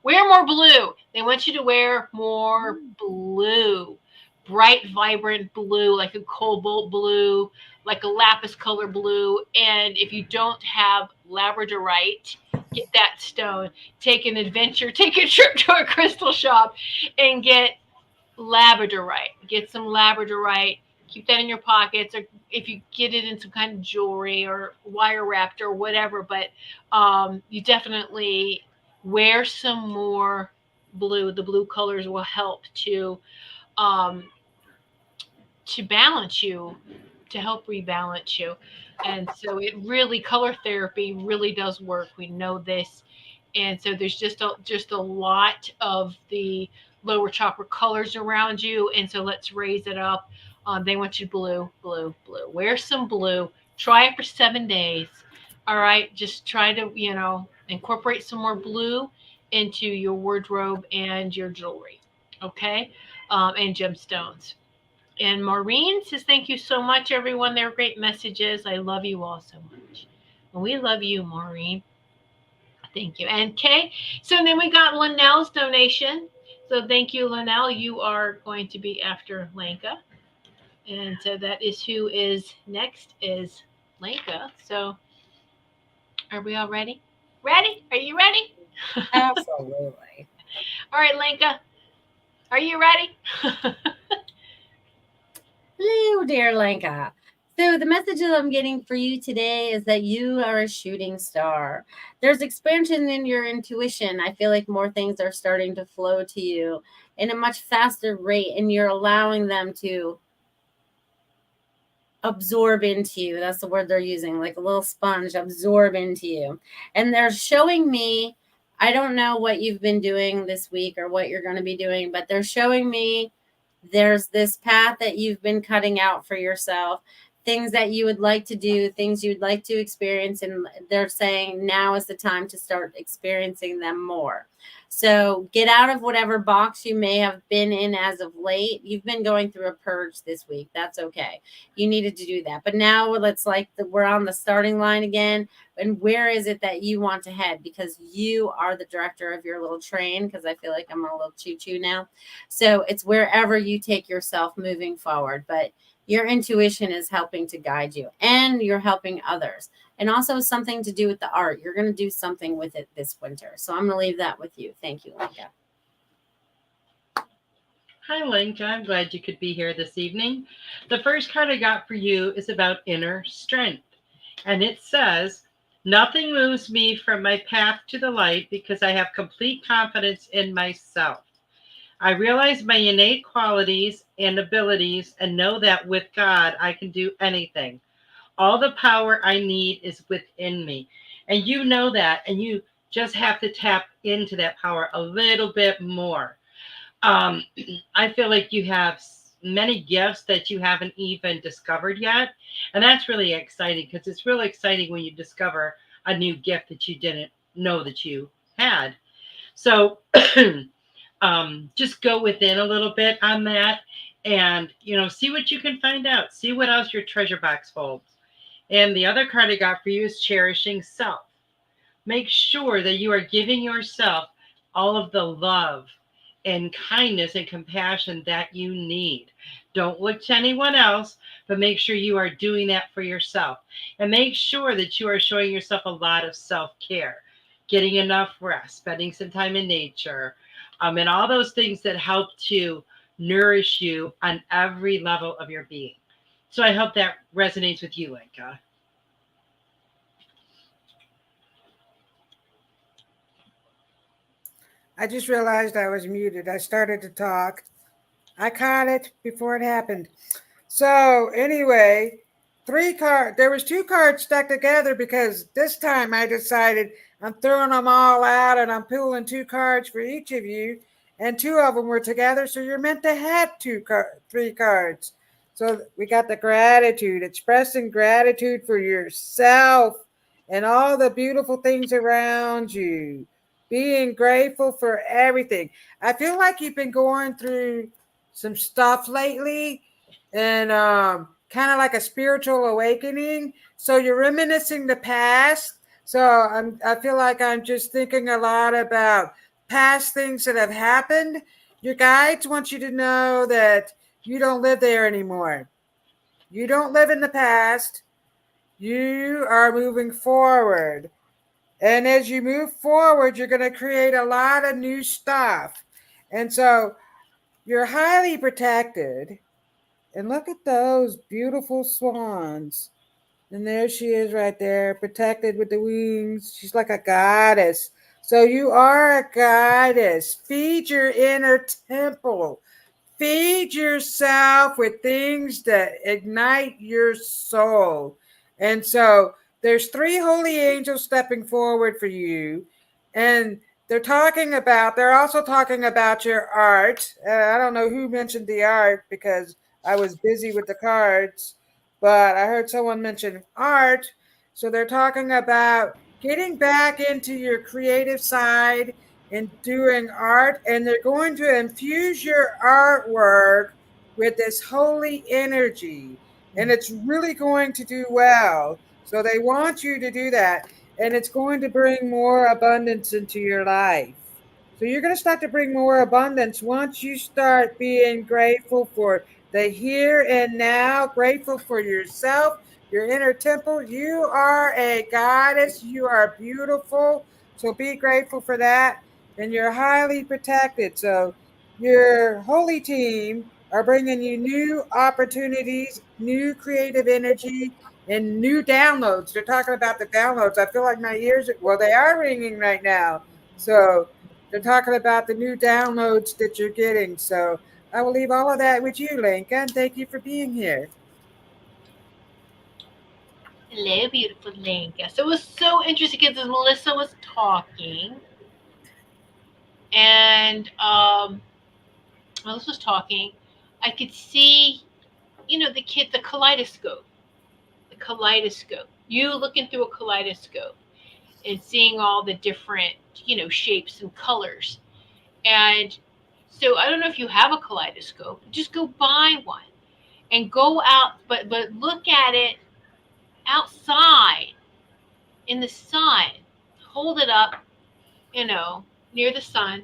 wear more blue. They want you to wear more blue. Bright, vibrant blue, like a cobalt blue, like a lapis color blue. And if you don't have labradorite, get that stone. Take an adventure, take a trip to a crystal shop and get labradorite. Get some labradorite. Keep that in your pockets, or if you get it in some kind of jewelry or wire wrapped or whatever. But you definitely wear some more blue. The blue colors will help um, to balance you, to help rebalance you. And so it really, color therapy really does work. We know this. And so there's just a lot of the lower chakra colors around you. And so let's raise it up. They want you blue, blue, blue. Wear some blue. Try it for 7 days. All right. Just try to, incorporate some more blue into your wardrobe and your jewelry. Okay. And gemstones. And Maureen says, thank you so much, everyone. They're great messages. I love you all so much. And we love you, Maureen. Thank you. And Kay, so then we got Linnell's donation. So thank you, Linnell. You are going to be after Lanka. And so that is who is next is Lanka. So are we all ready? Ready? Are you ready? Absolutely. All right, Lanka. Are you ready? Hello, dear Lanka. So, the message that I'm getting for you today is that you are a shooting star. There's expansion in your intuition. I feel like more things are starting to flow to you in a much faster rate, and you're allowing them to absorb into you. That's the word they're using, like a little sponge, absorb into you. And they're showing me, I don't know what you've been doing this week or what you're going to be doing, but they're showing me there's this path that you've been cutting out for yourself, things that you would like to do, things you'd like to experience. And they're saying now is the time to start experiencing them more. So get out of whatever box you may have been in as of late. You've been going through a purge this week. That's okay. You needed to do that. But now let's we're on the starting line again. And where is it that you want to head? Because you are the director of your little train. Because I feel like I'm a little choo-choo now. So it's wherever you take yourself moving forward. But your intuition is helping to guide you. And you're helping others. And also something to do with the art. You're going to do something with it this winter. So I'm going to leave that with you. Thank you, Linka. Hi, Linka. I'm glad you could be here this evening. The first card I got for you is about inner strength. And it says, nothing moves me from my path to the light because I have complete confidence in myself. I realize my innate qualities and abilities and know that with God, I can do anything. All the power I need is within me. And you know that, and you just have to tap into that power a little bit more. Um, I feel like you have many gifts that you haven't even discovered yet. And that's really exciting because it's really exciting when you discover a new gift that you didn't know that you had. So just go within a little bit on that and, see what you can find out. See what else your treasure box holds. And the other card I got for you is cherishing self. Make sure that you are giving yourself all of the love and kindness and compassion that you need. Don't look to anyone else, but make sure you are doing that for yourself. And make sure that you are showing yourself a lot of self care, getting enough rest, spending some time in nature, and all those things that help to nourish you on every level of your being. So I hope that resonates with you, Lenka. I just realized I was muted. I started to talk. I caught it before it happened. So anyway, there was two cards stuck together because this time I decided I'm throwing them all out and I'm pulling two cards for each of you, and two of them were together. So you're meant to have three cards. So we got the gratitude, expressing gratitude for yourself and all the beautiful things around you. Being grateful for everything. I feel like you've been going through some stuff lately, and kind of like a spiritual awakening. So you're reminiscing the past. So I feel like I'm just thinking a lot about past things that have happened. Your guides want you to know that you don't live there anymore. You don't live in the past. You are moving forward. And as you move forward, you're going to create a lot of new stuff. And so you're highly protected. And look at those beautiful swans. And there she is right there, protected with the wings. She's like a goddess. So you are a goddess. Feed your inner temple. Feed yourself with things that ignite your soul. And so there's three holy angels stepping forward for you. And they're also talking about your art. I don't know who mentioned the art because I was busy with the cards, but I heard someone mention art. So they're talking about getting back into your creative side and doing art, and they're going to infuse your artwork with this holy energy, and it's really going to do well. So they want you to do that, and it's going to bring more abundance into your life. So you're going to start to bring more abundance once you start being grateful for the here and now, grateful for yourself, your inner temple. You are a goddess. You are beautiful. So be grateful for that. And you're highly protected. So your holy team are bringing you new opportunities, new creative energy, and new downloads. They're talking about the downloads. I feel like my ears, well, they are ringing right now. So they're talking about the new downloads that you're getting. So I will leave all of that with you, Lincoln. Thank you for being here. Hello, beautiful Linka. So it was so interesting because Melissa was talking, and Melissa was talking. I could see, the kaleidoscope, You looking through a kaleidoscope and seeing all the different, shapes and colors. And so I don't know if you have a kaleidoscope. Just go buy one and go out, but look at it outside in the sun. Hold it up, near the sun,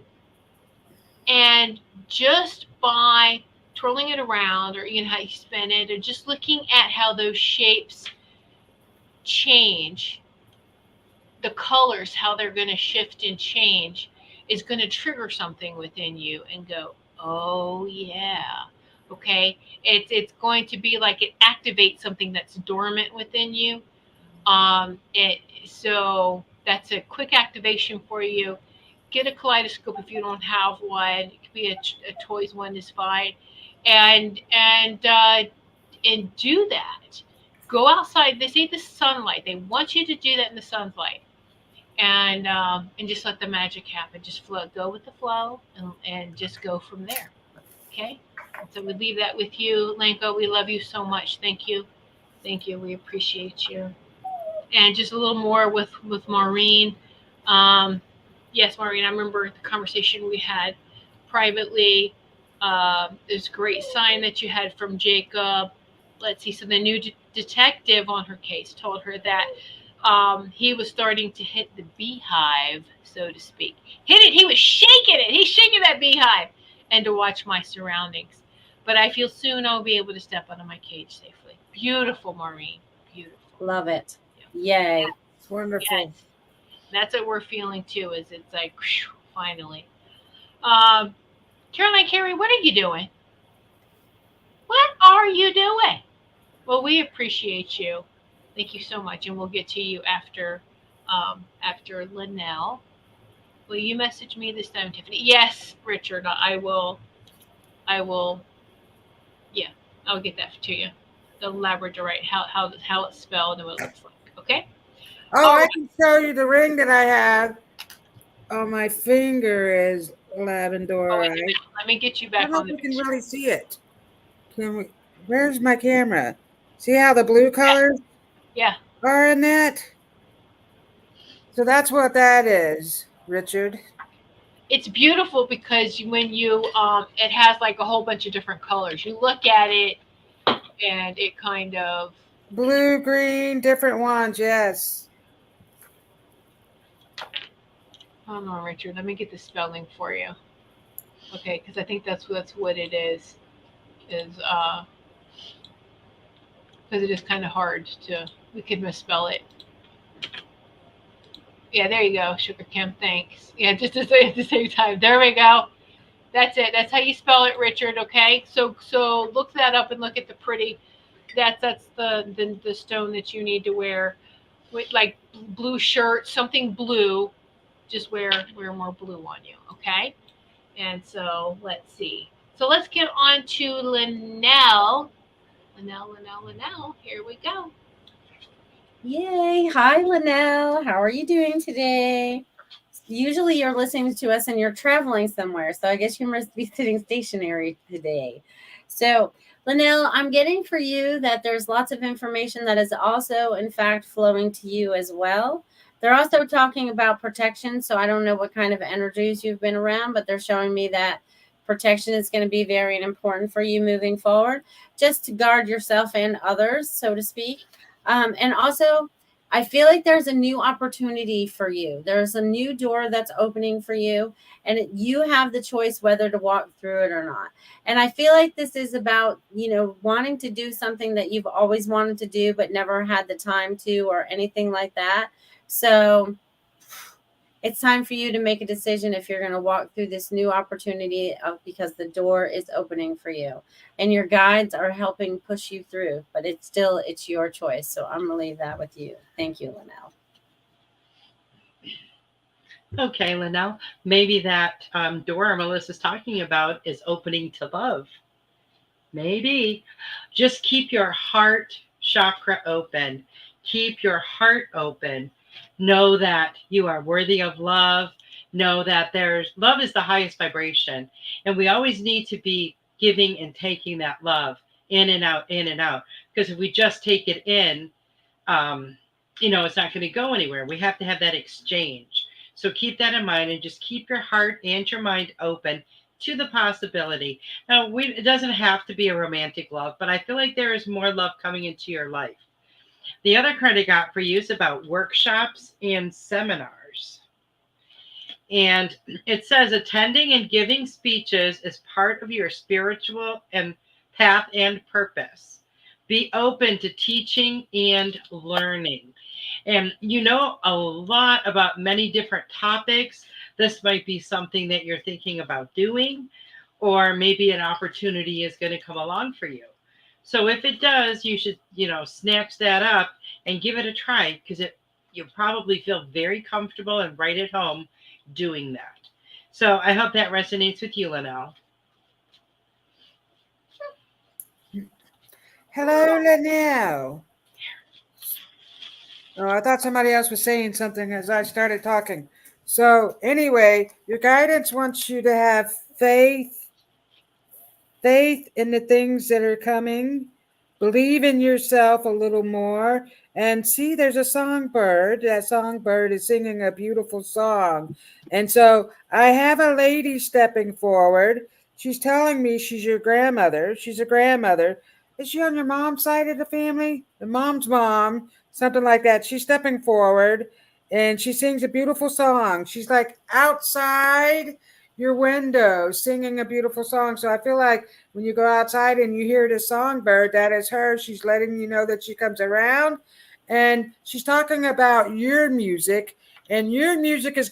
and just by twirling it around, or how you spin it, or just looking at how those shapes change, the colors, how they're going to shift and change, is going to trigger something within you and go, oh yeah, okay. It's going to be like it activates something that's dormant within you. It so that's a quick activation for you. Get a kaleidoscope if you don't have one. It could be a toys one is fine, and do that. Go outside. They say the sunlight. They want you to do that in the sunlight, and just let the magic happen. Just flow, go with the flow, and just go from there. Okay. So we leave that with you, Lanko. We love you so much. Thank you. Thank you. We appreciate you. And just a little more with Maureen. Um, yes, Maureen, I remember the conversation we had privately. There's a great sign that you had from Jacob. Let's see. So the new detective on her case told her that he was starting to hit the beehive, so to speak. Hit it. He was shaking it. He's shaking that beehive, and to watch my surroundings. But I feel soon I'll be able to step out of my cage safely. Beautiful, Maureen. Beautiful. Love it. Yeah. Yay. It's wonderful. Yes. That's what we're feeling too. Is it's like whew, finally. Um, Caroline Carey, what are you doing? What are you doing? Well, we appreciate you. Thank you so much, and we'll get to you after Linnell. Will you message me this time, Tiffany? Yes, Richard. I will. I will. Yeah, I'll get that to you. The Labradorite, how it's spelled and what it looks like. Okay. Oh, All I right. can show you the ring that I have on my finger is Oh, wait a minute. labradorite. Let me get you I don't back know on if the we can picture. really see it. Can we? Where's my camera? See how the blue Yeah. colors Yeah. are in that? So that's what that is, Richard. It's beautiful because when you it has like a whole bunch of different colors. You look at it and it kind of Blue, green, different ones, yes. hold on, Richard. Let me get the spelling for you. Okay, because I think that's what it is because it is kind of hard to we could misspell it. Yeah, there you go, Sugar Kim. Thanks. Yeah, just to say at the same time. There we go. That's it. That's how you spell it, Richard. Okay. So look that up and look at the pretty. That's the stone that you need to wear with like blue shirt, something blue. Just wear more blue on you. Okay. And so let's see. So let's get on to Linnell. Linnell. Here we go. Yay. Hi, Linnell. How are you doing today? Usually you're listening to us and you're traveling somewhere. So I guess you must be sitting stationary today. So, Linnell, I'm getting for you that there's lots of information that is also, in fact, flowing to you as well. They're also talking about protection. So I don't know what kind of energies you've been around, but they're showing me that protection is going to be very important for you moving forward, just to guard yourself and others, so to speak. And also, I feel like there's a new opportunity for you. There's a new door that's opening for you, and you have the choice whether to walk through it or not. And I feel like this is about, wanting to do something that you've always wanted to do, but never had the time to, or anything like that. So it's time for you to make a decision if you're going to walk through this new opportunity because the door is opening for you and your guides are helping push you through, but it's your choice. So I'm going to leave that with you. Thank you, Linnell. Okay, Linnell. Maybe that door Melissa's talking about is opening to love. Maybe. Just keep your heart chakra open. Keep your heart open. Know that you are worthy of love. Know that there's love is the highest vibration. And we always need to be giving and taking that love in and out, in and out. Because if we just take it in, um, it's not going to go anywhere. We have to have that exchange. So keep that in mind and just keep your heart and your mind open to the possibility. Now, it doesn't have to be a romantic love, but I feel like there is more love coming into your life. The other card I got for you is about workshops and seminars. And it says attending and giving speeches is part of your spiritual and path and purpose. Be open to teaching and learning. And you know a lot about many different topics. This might be something that you're thinking about doing, or maybe an opportunity is going to come along for you. So if it does, you should, snatch that up and give it a try because you'll probably feel very comfortable and right at home doing that. So I hope that resonates with you, Linnell. Hello, Linnell. Oh, I thought somebody else was saying something as I started talking. So anyway, your guidance wants you to have faith in the things that are coming, believe in yourself a little more, and see there's a songbird. That songbird is singing a beautiful song. And so I have a lady stepping forward. She's telling me she's your grandmother. She's a grandmother. Is she on your mom's side of the family? The mom's mom something like that. She's stepping forward and she sings a beautiful song. She's like outside your window singing a beautiful song. So I feel like when you go outside and you hear the songbird, that is her. She's letting you know that she comes around, and she's talking about your music, and your music is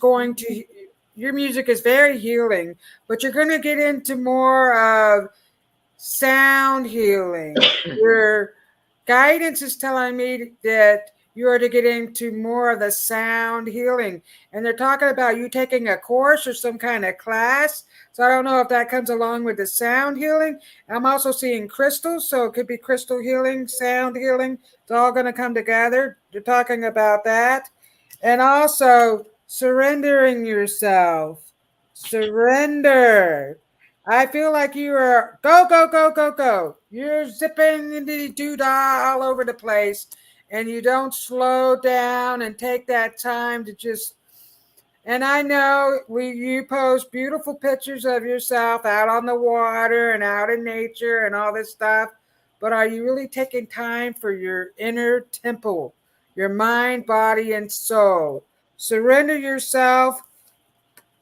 very healing, but you're going to get into more of sound healing. Your guidance is telling me that you are to get into more of the sound healing. And they're talking about you taking a course or some kind of class. So I don't know if that comes along with the sound healing. I'm also seeing crystals. So it could be crystal healing, sound healing. It's all going to come together. They're talking about that. And also surrendering yourself. Surrender. I feel like you are go, go, go, go, go. You're zipping into the doodah all over the place, and you don't slow down and take that time to just. And I know you post beautiful pictures of yourself out on the water and out in nature and all this stuff, but are you really taking time for your inner temple, your mind, body, and soul? Surrender yourself.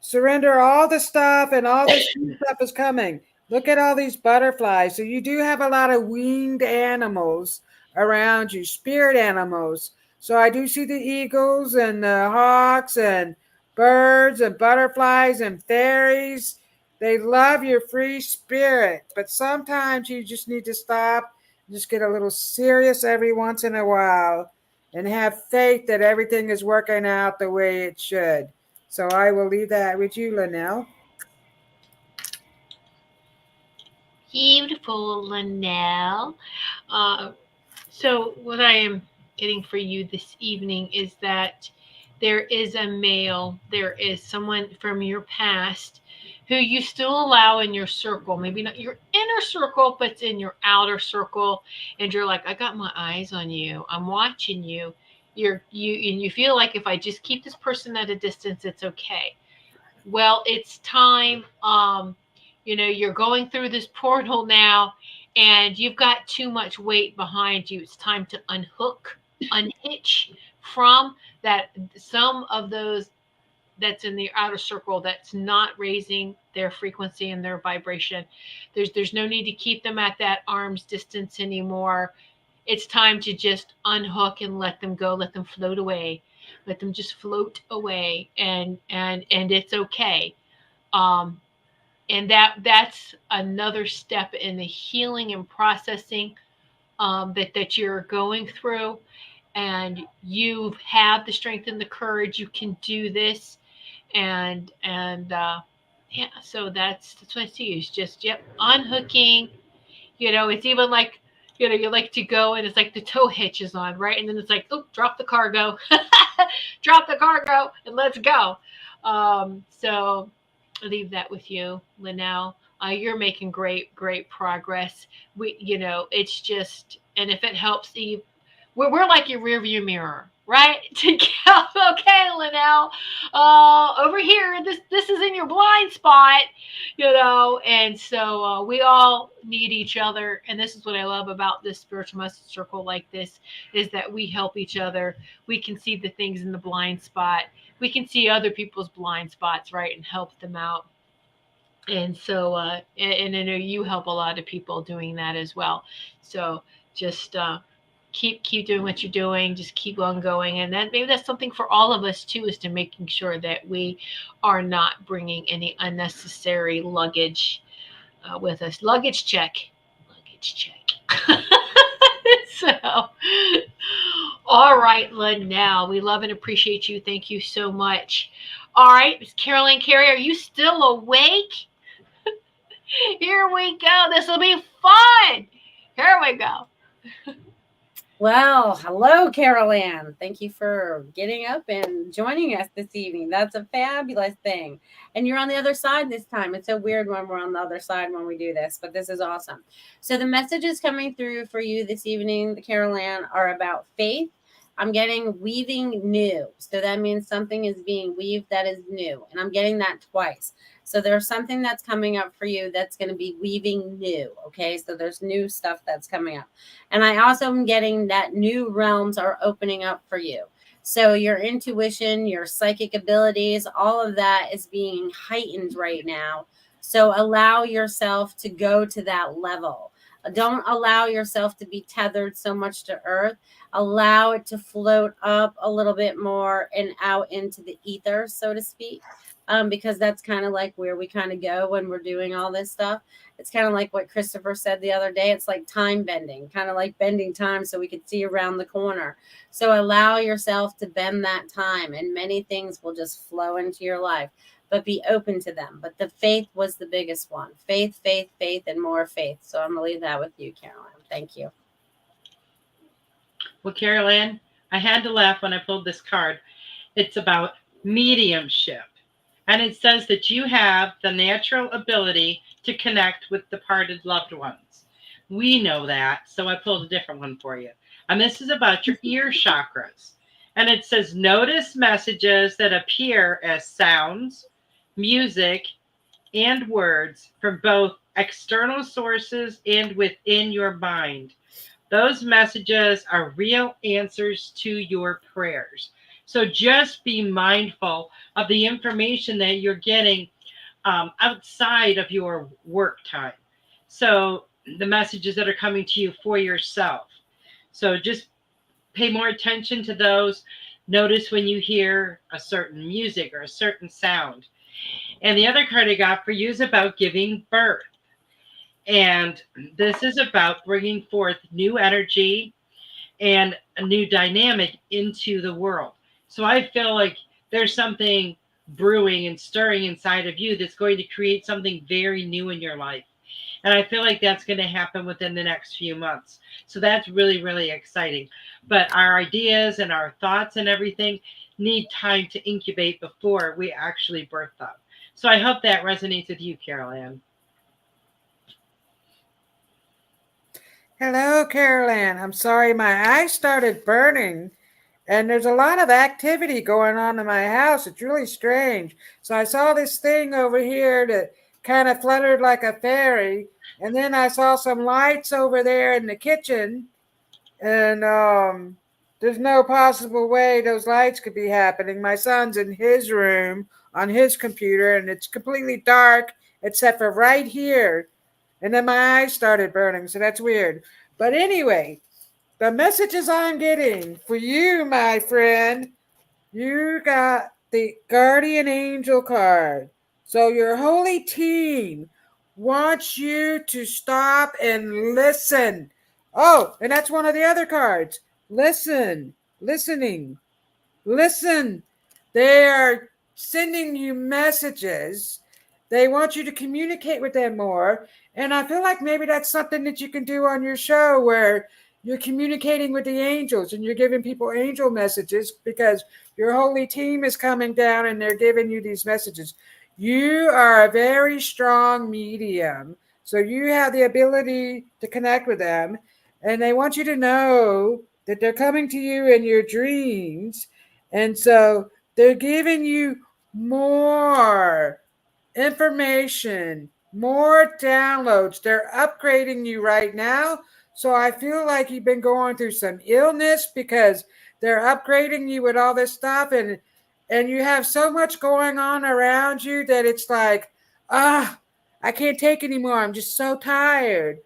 Surrender all the stuff, and all this new stuff is coming. Look at all these butterflies. So you do have a lot of winged animals around you, spirit animals. So I do see the eagles and the hawks and birds and butterflies and fairies. They love your free spirit, but sometimes you just need to stop, just get a little serious every once in a while, and have faith that everything is working out the way it should. So I will leave that with you, Linnell. Beautiful, Linnell. Uh, so, what I am getting for you this evening is that there is a male, there is someone from your past who you still allow in your circle, maybe not your inner circle, but it's in your outer circle. And you're like, I got my eyes on you, I'm watching you. And you feel like if I just keep this person at a distance, it's okay. Well, it's time. You're going through this portal now, and you've got too much weight behind you. It's time to unhitch from that. Some of those that's in the outer circle that's not raising their frequency and their vibration. There's no need to keep them at that arm's distance anymore. It's time to just unhook and let them go, let them float away, let them just float away, and it's okay. um, and that's another step in the healing and processing that you're going through. And you have the strength and the courage, you can do this. And yeah, so that's what I see is just, yep, unhooking. It's even like, you like to go and it's like the tow hitch is on, right? And then it's like, oh, drop the cargo, drop the cargo, and let's go. So I'll leave that with you, Linnell. You're making great progress. It's just, and if it helps, Eve, we're like your rear view mirror, right? To go, okay, Linnell, over here, this is in your blind spot, and so we all need each other. And this is what I love about this spiritual message circle like this, is that we help each other. We can see the things in the blind spot. We can see other people's blind spots, right, and help them out. And so and I know you help a lot of people doing that as well. So just keep doing what you're doing, just keep on going. And that maybe that's something for all of us too, is to making sure that we are not bringing any unnecessary luggage with us. Luggage check. So all right, Linnell, we love and appreciate you, thank you so much. All right, Miss Carolyn Carey, are you still awake? Here we go. This will be fun. Here we go. Well, hello, Carol Ann. Thank you for getting up and joining us this evening. That's a fabulous thing. And you're on the other side this time. It's so weird when we're on the other side when we do this, but this is awesome. So the messages coming through for you this evening, the Carol Ann, are about faith. I'm getting weaving new. So that means something is being weaved that is new. And I'm getting that twice. So there's something that's coming up for you that's going to be weaving new. Okay. So there's new stuff that's coming up. And I also am getting that new realms are opening up for you. So your intuition, your psychic abilities, all of that is being heightened right now. So allow yourself to go to that level. Don't allow yourself to be tethered so much to earth. Allow it to float up a little bit more and out into the ether, so to speak. Because that's kind of like where we kind of go when we're doing all this stuff. It's kind of like what Christopher said the other day. It's like time bending, kind of like bending time so we could see around the corner. So allow yourself to bend that time, and many things will just flow into your life, but be open to them. But the faith was the biggest one. Faith, faith, faith, and more faith. So I'm going to leave that with you, Caroline. Thank you. Well, Carol Ann, I had to laugh when I pulled this card. It's about mediumship. And it says that you have the natural ability to connect with departed loved ones. We know that, so I pulled a different one for you. And this is about your ear chakras. And it says, notice messages that appear as sounds, music, and words from both external sources and within your mind. Those messages are real answers to your prayers. So just be mindful of the information that you're getting outside of your work time. So the messages that are coming to you for yourself. So just pay more attention to those. Notice when you hear a certain music or a certain sound. And the other card I got for you is about giving birth. And this is about bringing forth new energy and a new dynamic into the world. So I feel like there's something brewing and stirring inside of you that's going to create something very new in your life. And I feel like that's going to happen within the next few months. So that's really, really exciting. But our ideas and our thoughts and everything need time to incubate before we actually birth them. So I hope that resonates with you, Carol Ann. Hello, Carol Ann. I'm sorry, my eyes started burning, and there's a lot of activity going on in my house. It's really strange. So I saw this thing over here that kind of fluttered like a fairy, and then I saw some lights over there in the kitchen, and there's no possible way those lights could be happening. My son's in his room on his computer, and it's completely dark except for right here. And then my eyes started burning, so that's weird. But anyway, the messages I'm getting for you, my friend, you got the Guardian Angel card. So your holy team wants you to stop and listen. Oh, and that's one of the other cards. Listen, listening, listen. They are sending you messages. They want you to communicate with them more. And I feel like maybe that's something that you can do on your show where you're communicating with the angels and you're giving people angel messages because your holy team is coming down and they're giving you these messages. You are a very strong medium. So you have the ability to connect with them. And they want you to know that they're coming to you in your dreams. And so they're giving you more information, more downloads. They're upgrading you right now. So I feel like you've been going through some illness because they're upgrading you with all this stuff and you have so much going on around you that it's like, I can't take anymore. I'm just so tired.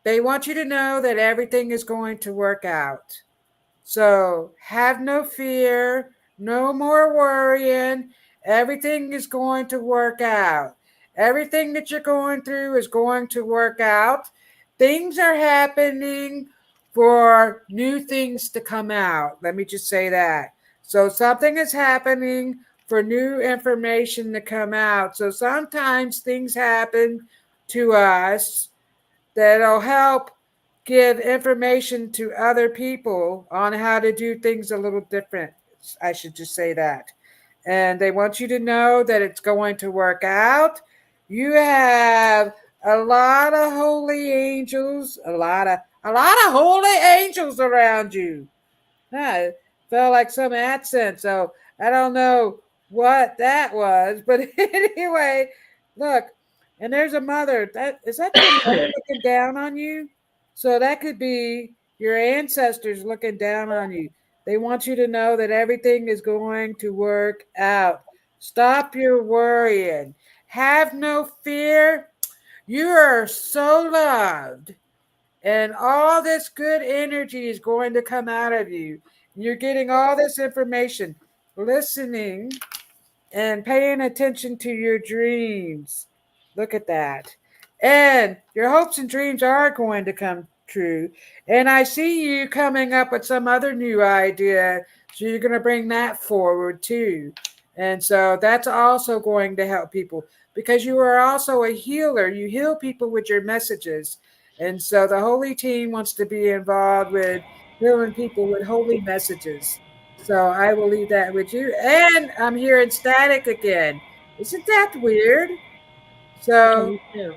They want you to know that everything is going to work out. So have no fear, no more worrying. Everything is going to work out. Everything that you're going through is going to work out. Things are happening for new things to come out. Let me just say that. So something is happening for new information to come out. So sometimes things happen to us that'll help give information to other people on how to do things a little different. I should just say that. And they want you to know that it's going to work out. You have a lot of holy angels, a lot of holy angels around you. It felt like some accent, so I don't know what that was. But anyway, look, and there's a mother. That is that your mother looking down on you? So that could be your ancestors looking down on you. They want you to know that everything is going to work out. Stop your worrying. Have no fear. You are so loved. And all this good energy is going to come out of you. You're getting all this information, listening and paying attention to your dreams. Look at that. And your hopes and dreams are going to come true. And I see you coming up with some other new idea. So you're going to bring that forward too. And so that's also going to help people because you are also a healer. You heal people with your messages. And so the holy team wants to be involved with healing people with holy messages. So I will leave that with you. And I'm hearing static again. Isn't that weird? Yeah, So me too.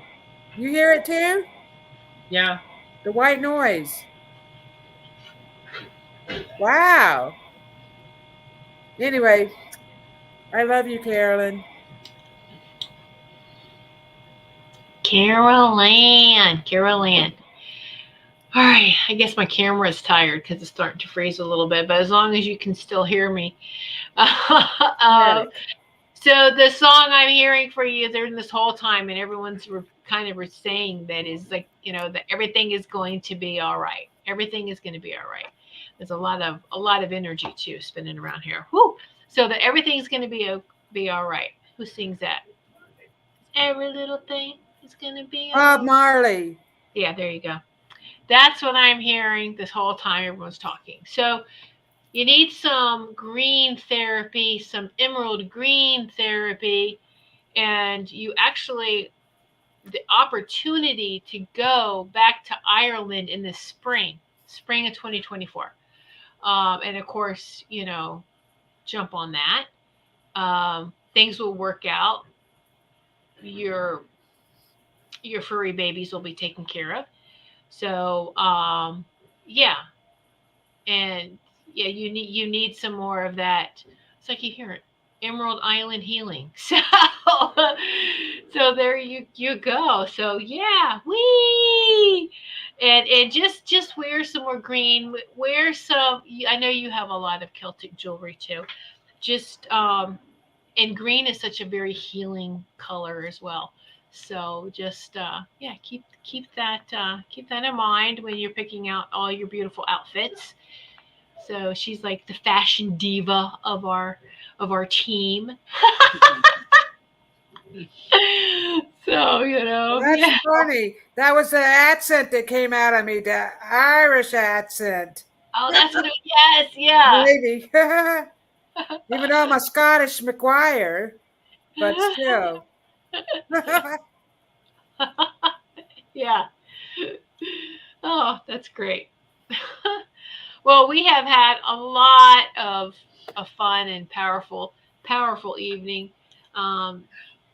you hear it too? Yeah. The white noise. Wow. Anyway, I love you, Carolyn. Carol Ann. All right, I guess my camera is tired because it's starting to freeze a little bit, but as long as you can still hear me. uh, Static. so the song I'm hearing for you during this whole time, and everyone's kind of saying that is like, that everything is going to be all right. Everything is going to be all right. There's a lot of energy too spinning around here. Whoo! So that everything's going to be all right. Who sings that? Every little thing is going to be all Bob right. Marley. Yeah, there you go. That's what I'm hearing this whole time everyone's talking. So you need some green therapy, some emerald green therapy, and you actually the opportunity to go back to Ireland in the spring of 2024. And of course, jump on that. Things will work out. Your your furry babies will be taken care of. So yeah, and yeah, you need some more of that. It's like you hear it, Emerald Island healing. So there you go. So yeah, wee, and just wear some more green. Wear some. I know you have a lot of Celtic jewelry too. Just and green is such a very healing color as well. So just yeah, keep that in mind when you're picking out all your beautiful outfits. So she's like the fashion diva of our team. So Well, that's yeah. funny. That was the accent that came out of me, the Irish accent. Oh, that's what. Yes, yeah. Maybe. Even though I'm a Scottish McGuire, but still. Yeah. Oh, that's great. Well, we have had a lot of fun and powerful evening. Um,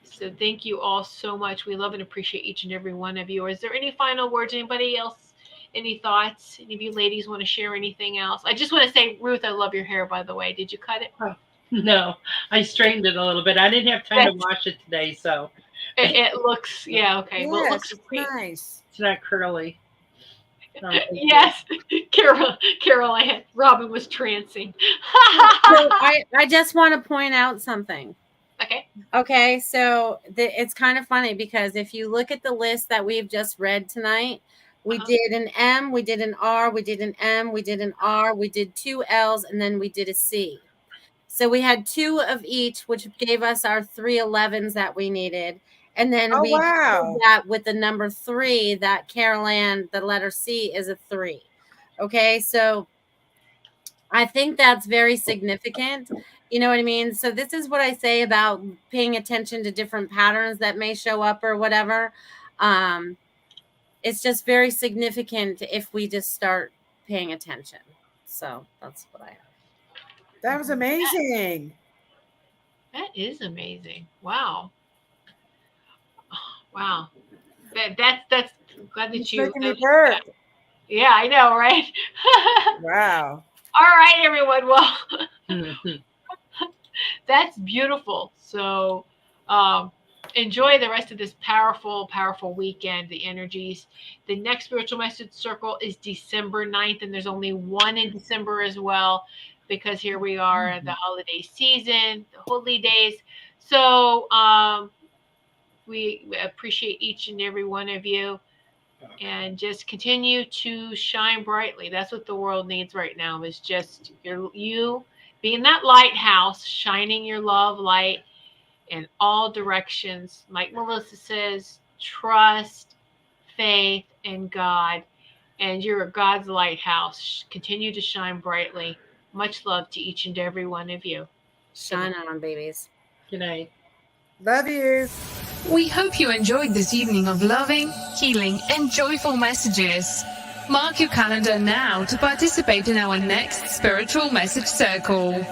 so thank you all so much. We love and appreciate each and every one of you. Is there any final words? Anybody else? Any thoughts? Any of you ladies want to share anything else? I just want to say, Ruth, I love your hair. By the way, did you cut it? Oh, no, I straightened it a little bit. I didn't have time to That's, wash it today, so it looks, yeah, okay. Well, it Yes, looks it's great. nice. it's not curly. No, thank you. Yes, Carol Ann. Robin was trancing. So I just want to point out something. Okay. Okay, so it's kind of funny because if you look at the list that we've just read tonight, we Uh-huh. did an M, we did an R, we did an M, we did an R, we did two L's, and then we did a C. So we had two of each, which gave us our 3 11s that we needed. And then Oh, we did wow. that with the number 3, that Carol Ann, the letter C is a 3. Okay, so I think that's very significant. You know what I mean? So this is what I say about paying attention to different patterns that may show up or whatever. Um, it's just very significant if we just start paying attention. So that's what I have. That was amazing. That is amazing. Wow. Wow. That's glad It's that you making me that, burp. yeah, I know, right? Wow. All right, everyone. Well, Mhm. that's beautiful. So enjoy the rest of this powerful, powerful weekend, the energies. The next spiritual message circle is December 9th, and there's only one in December as well, because here we are at the holiday season, the holy days. So we appreciate each and every one of you, and just continue to shine brightly. That's what the world needs right now, is just you being that lighthouse, shining your love light in all directions. Like Melissa says, trust, faith, and God. And you're God's lighthouse. Continue to shine brightly. Much love to each and every one of you. Shine on, babies. Good night. Love you. We hope you enjoyed this evening of loving, healing, and joyful messages. Mark your calendar now to participate in our next spiritual message circle.